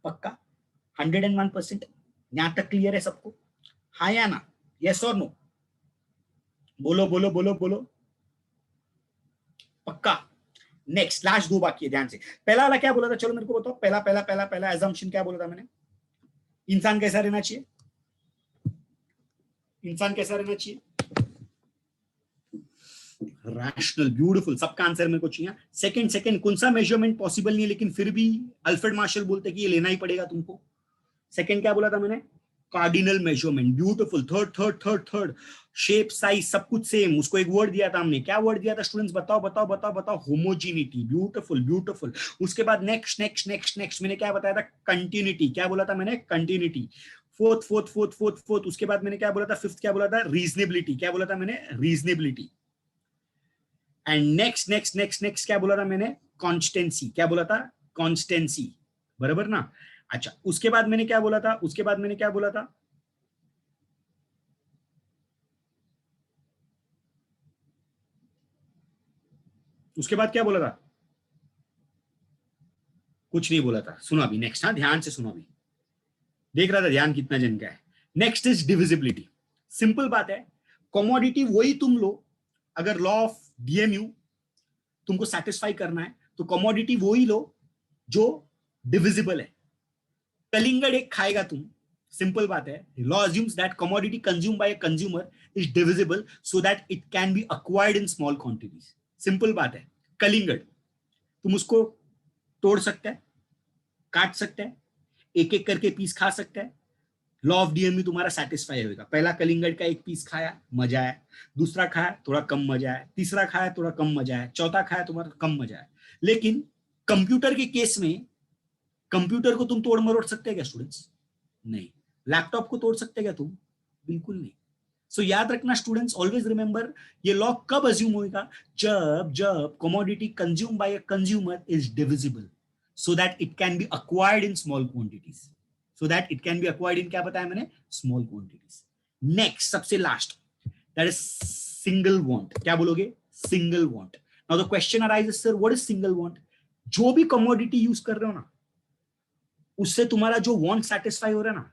[SPEAKER 1] पक्का? 101%? यहां तक क्लियर है सबको? हाँ या ना? यस और नो? बोलो बोलो बोलो बोलो, पक्का? नेक्स्ट, लास्ट दो बाकी है, ध्यान से। पहला वाला क्या बोला था, चलो मेरे को बताओ, पहला पहला पहला पहला एजम्पशन क्या बोला था मैंने? इंसान कैसा रहना चाहिए? इंसान कैसा रहना चाहिए? रैशनल, ब्यूटीफुल, सबका आंसर मेरे को चाहिए। सेकंड सेकंड, कौन सा मेजरमेंट पॉसिबल नहीं है लेकिन फिर भी अल्फ्रेड मार्शल बोलते कि ये लेना ही पड़ेगा तुमको? सेकंड क्या बोला था मैंने? Cardinal measurement, beautiful. Third third third third, shape size सब कुछ सेम। उसको एक वर्ड दिया था हमने, क्या वर्ड दिया था स्टूडेंट्स? बताओ बताओ बताओ बताओ, होमोजीनिटी, ब्यूटीफुल ब्यूटीफुल। उसके बाद नेक्स्ट नेक्स्ट नेक्स्ट नेक्स्ट मैंने क्या बताया था? कंटिन्यूटी, क्या बोला था मैंने? Continuity. Fourth fourth fourth fourth fourth, उसके बाद मैंने क्या बोला था? फिफ्थ क्या बोला था? रीजनेबिलिटी, क्या बोला था मैंने? Reasonability. And next next next next क्या बोला था मैंने? कॉन्स्टेंसी, क्या बोला था? कॉन्स्टेंसी, बराबर ना? अच्छा, उसके बाद मैंने क्या बोला था? उसके बाद मैंने क्या बोला था? उसके बाद क्या बोला था? कुछ नहीं बोला था, सुनो अभी नेक्स्ट। हाँ, ध्यान से सुनो अभी, देख रहा था ध्यान कितना जन का है। Next is divisibility. सिंपल बात है, कमोडिटी वही तुम लो, अगर लॉ ऑफ डीएमयू तुमको सेटिस्फाई करना है तो कमोडिटी वही लो जो डिविजिबल है। कलिंगड़ एक खाएगा तुम, सिंपल बात है, law assumes that commodity consume by a consumer is divisible so that it can be acquired in small quantities. Simple बात है, कलिंगड़ तुम उसको तोड़ सकते हैं, काट सकते हैं, एक एक करके पीस खा सकते हैं, लॉ ऑफ डीएमयू तुम्हारा सेटिस्फाई होगा। पहला कलिंगड़ का एक पीस खाया, मजा आया, दूसरा खाया थोड़ा कम मजा आया, तीसरा खाया थोड़ा कम मजा आया, चौथा खाया तुम्हारा कम मजा आया। लेकिन कंप्यूटर के केस में, कंप्यूटर को तुम तोड़ मरोड़ सकते हैं क्या स्टूडेंट्स? नहीं। लैपटॉप को तोड़ सकते हैं क्या तुम? बिल्कुल नहीं। सो याद रखना स्टूडेंट्स, ऑलवेज रिमेंबर, ये लॉ कब अज्यूम होगा? जब जब commodity consume by a consumer is divisible so that it can be acquired in small quantities. So that it can be acquired in, क्या बताया मैंने? Small quantities. नेक्स्ट, सबसे last, that is single want. क्या बोलोगे? Single want. Now the question arises, sir what is single want? जो भी commodity use कर रहे हो ना, उससे तुम्हारा जो वॉन्ट सेटिस्फाई हो रहा है ना,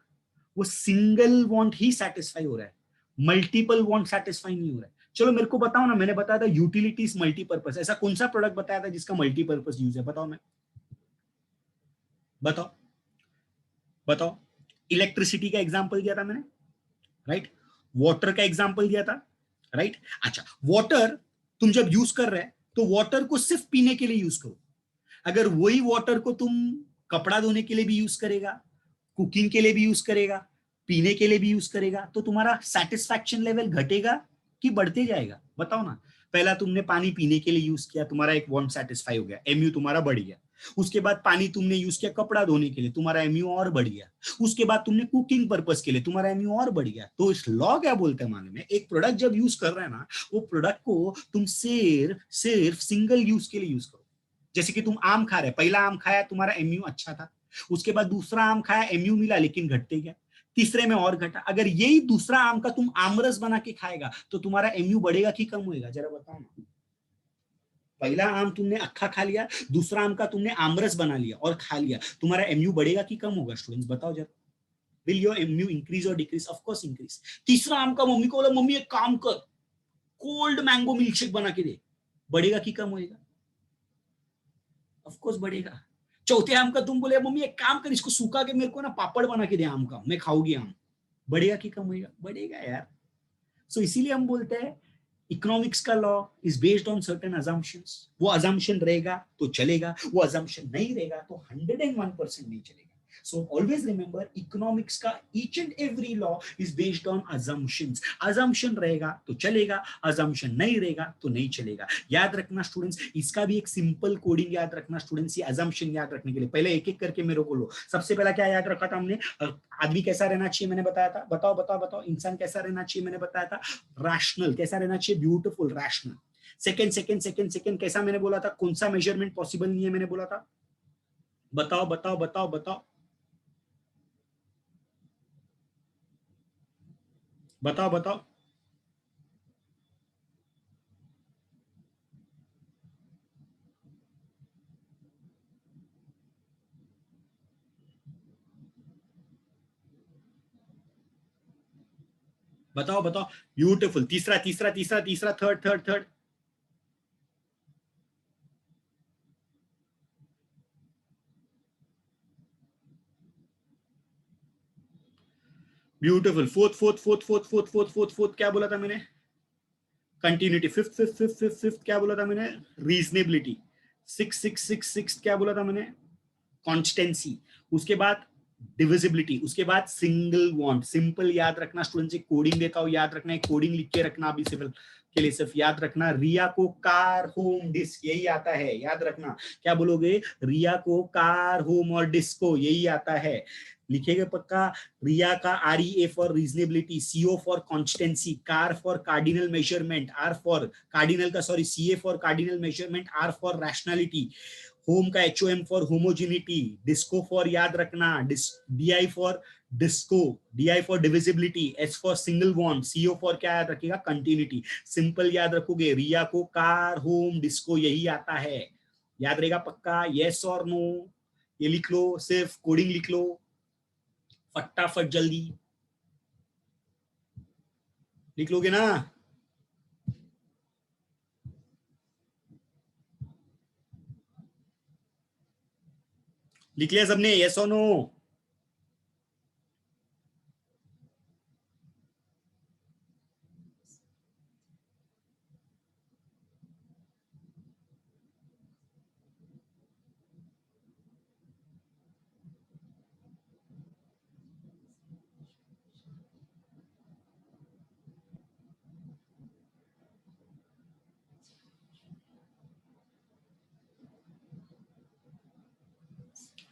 [SPEAKER 1] वो सिंगल वॉन्ट ही सेटिस्फाई हो रहा है, मल्टीपल वॉन्ट सेटिस्फाई नहीं हो रहा है। चलो मेरे को बताओ ना, मैंने बताया था यूटिलिटीज मल्टीपर्पज, ऐसा कौन सा प्रोडक्ट बताया था जिसका मल्टीपर्पज यूज है? बताओ, मैं बताओ बताओ। इलेक्ट्रिसिटी का एग्जांपल दिया था मैंने, राइट? वाटर का एग्जांपल दिया था, राइट? अच्छा, वाटर तुम जब यूज कर रहे हैं तो वाटर को सिर्फ पीने के लिए यूज करो। अगर वही वाटर को तुम कपड़ा धोने के लिए भी यूज करेगा, कुकिंग के लिए भी यूज करेगा, पीने के लिए भी यूज करेगा, तो तुम्हारा सेटिस्फैक्शन लेवल घटेगा कि बढ़ते जाएगा? बताओ ना। पहला तुमने पानी पीने के लिए यूज किया, तुम्हारा एक वांट सेटिस्फाई हो गया, एमयू तुम्हारा बढ़ गया। उसके बाद पानी तुमने यूज किया कपड़ा धोने के लिए, तुम्हारा एमयू और बढ़ गया। उसके बाद तुमने कुकिंग पर्पस के लिए, तुम्हारा एमयू और बढ़ गया। तो इस लॉ क्या बोलते हैं मालूम है? एक प्रोडक्ट जब यूज कर रहे हैं ना, वो प्रोडक्ट को तुम सिर्फ सिर्फ सिंगल यूज के लिए यूज करो। जैसे कि तुम आम खा रहे, पहला आम खाया तुम्हारा एमयू अच्छा था, उसके बाद दूसरा आम खाया एमयू मिला लेकिन घटते गया, तीसरे में और घटा। अगर यही दूसरा आम का तुम आमरस बना के खाएगा तो तुम्हारा एमयू बढ़ेगा कि कम होएगा? जरा बताओ ना। पहला आम तुमने अक्खा खा लिया, दूसरा आम का तुमने आमरस बना लिया और खा लिया, तुम्हारा एमयू बढ़ेगा कि कम होगा स्टूडेंट्स? बताओ जरा। विल योर एमयू इंक्रीज और डिक्रीज? Of course increase. तीसरा आम का मम्मी को बोला, मम्मी एक काम कर, कोल्ड मैंगो मिल्क शेक बना के दे, बढ़ेगा कि कम होएगा? ऑफ कोर्स बढ़ेगा। चौथे आम का तुम बोले, मम्मी एक काम कर, इसको सूखा के मेरे को ना पापड़ बना के दे आम का, मैं खाऊंगी आम, बढ़ेगा कि कम होएगा? बढ़ेगा यार। सो इसीलिए हम बोलते हैं इकोनॉमिक्स का law is based on certain assumptions. वो अजम्पशन रहेगा तो चलेगा, वो अजम्पशन नहीं रहेगा तो 101% नहीं चलेगा। So always remember, economics का each and every law is based on assumptions. assumption रहेगा तो चलेगा, assumption नहीं रहेगा तो नहीं चलेगा। याद रखना स्टूडेंट्स, इसका भी एक सिंपल कोडिंग याद रखना स्टूडेंट्स। ये assumption याद रखने के लिए पहले एक एक करके मेरे को लो। सबसे पहला क्या याद रखा था हमने? आदमी कैसा रहना चाहिए मैंने बताया था, बताओ बताओ बताओ। इंसान कैसा रहना चाहिए मैंने बताया था? रैशनल। कैसा रहना चाहिए? Beautiful, rational. Second second second second कैसा मैंने बोला था? कौन सा मेजरमेंट पॉसिबल नहीं है मैंने बोला था? बताओ बताओ बताओ बताओ बताओ बताओ। बताओ बताओ, ब्यूटीफुल, तीसरा तीसरा तीसरा तीसरा, third third third, beautiful, fourth fourth fourth fourth fourth fourth fourth fourth, क्या बोला था मैंने, continuity, fifth fifth fifth fifth fifth क्या बोला था मैंने, reasonability, six six six six क्या बोला था मैंने, कॉन्स्टेंसी, उसके बाद डिविजिबिलिटी, उसके बाद सिंगल वॉन्ट, सिंपल याद रखना स्टूडेंट, से कोडिंग देता हूं, याद रखना है, कोडिंग लिख के रखना अभी सिविल के लिए, सिर्फ याद रखना, रिया को कार होम डिस्क यही आता है, याद रखना, क्या बोलोगे, रिया को कार होम और डिस्को यही आता है, लिखेगा पक्का, रिया का R E A for reasonability, CO for constancy, car for cardinal measurement, R for cardinal का sorry C A for cardinal measurement, R for rationality, home का H O M for homogeneity, disco for याद रखना, D I for disco, D I for divisibility, S for single bond, CO for क्या याद रखिएगा, continuity, simple याद रखोगे, रिया को car home disco यही आता है, याद रहेगा पक्का, यस और नो, ये लिख लो, सिर्फ कोडिंग लिख लो फटाफट, जल्दी लिख लोगे ना, लिख लिया सबने, यस और नो,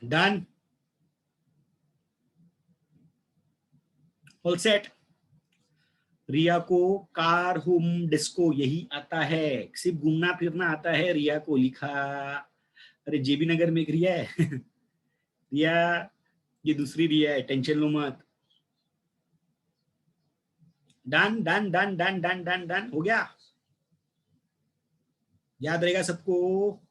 [SPEAKER 1] डन, ऑल सेट, रिया को कार होम डिस्को यही आता है, सिर्फ घूमना फिरना आता है रिया को, लिखा, अरे जेबी नगर में एक रिया है रिया, ये दूसरी रिया है, टेंशन लो मत, done done done done done done done, हो गया, याद रहेगा सबको,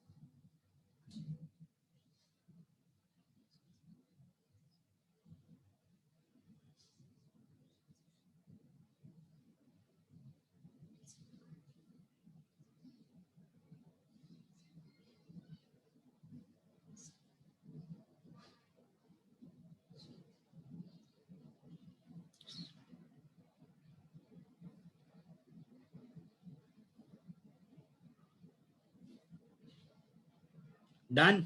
[SPEAKER 1] डन,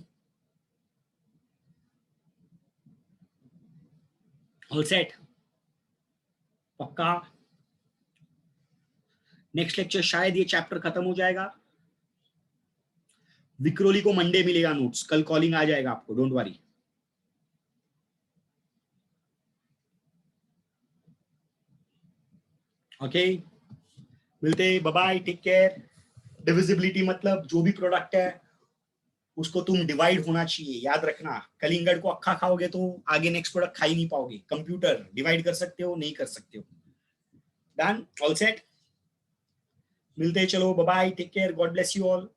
[SPEAKER 1] ऑल सेट, पक्का, नेक्स्ट लेक्चर शायद ये चैप्टर खत्म हो जाएगा, विक्रोली को मंडे मिलेगा नोट्स, कल कॉलिंग आ जाएगा आपको, डोंट वरी, ओके, मिलते, bye bye, take care, divisibility मतलब जो भी प्रोडक्ट है उसको तुम डिवाइड होना चाहिए, याद रखना, कलिंगड़ को अक्खा खाओगे तो आगे नेक्स्ट प्रोडक्ट खा ही नहीं पाओगे, कंप्यूटर डिवाइड कर सकते हो, नहीं कर सकते हो, डन, ऑल सेट, मिलते हैं, चलो bye bye, take care, God bless you all.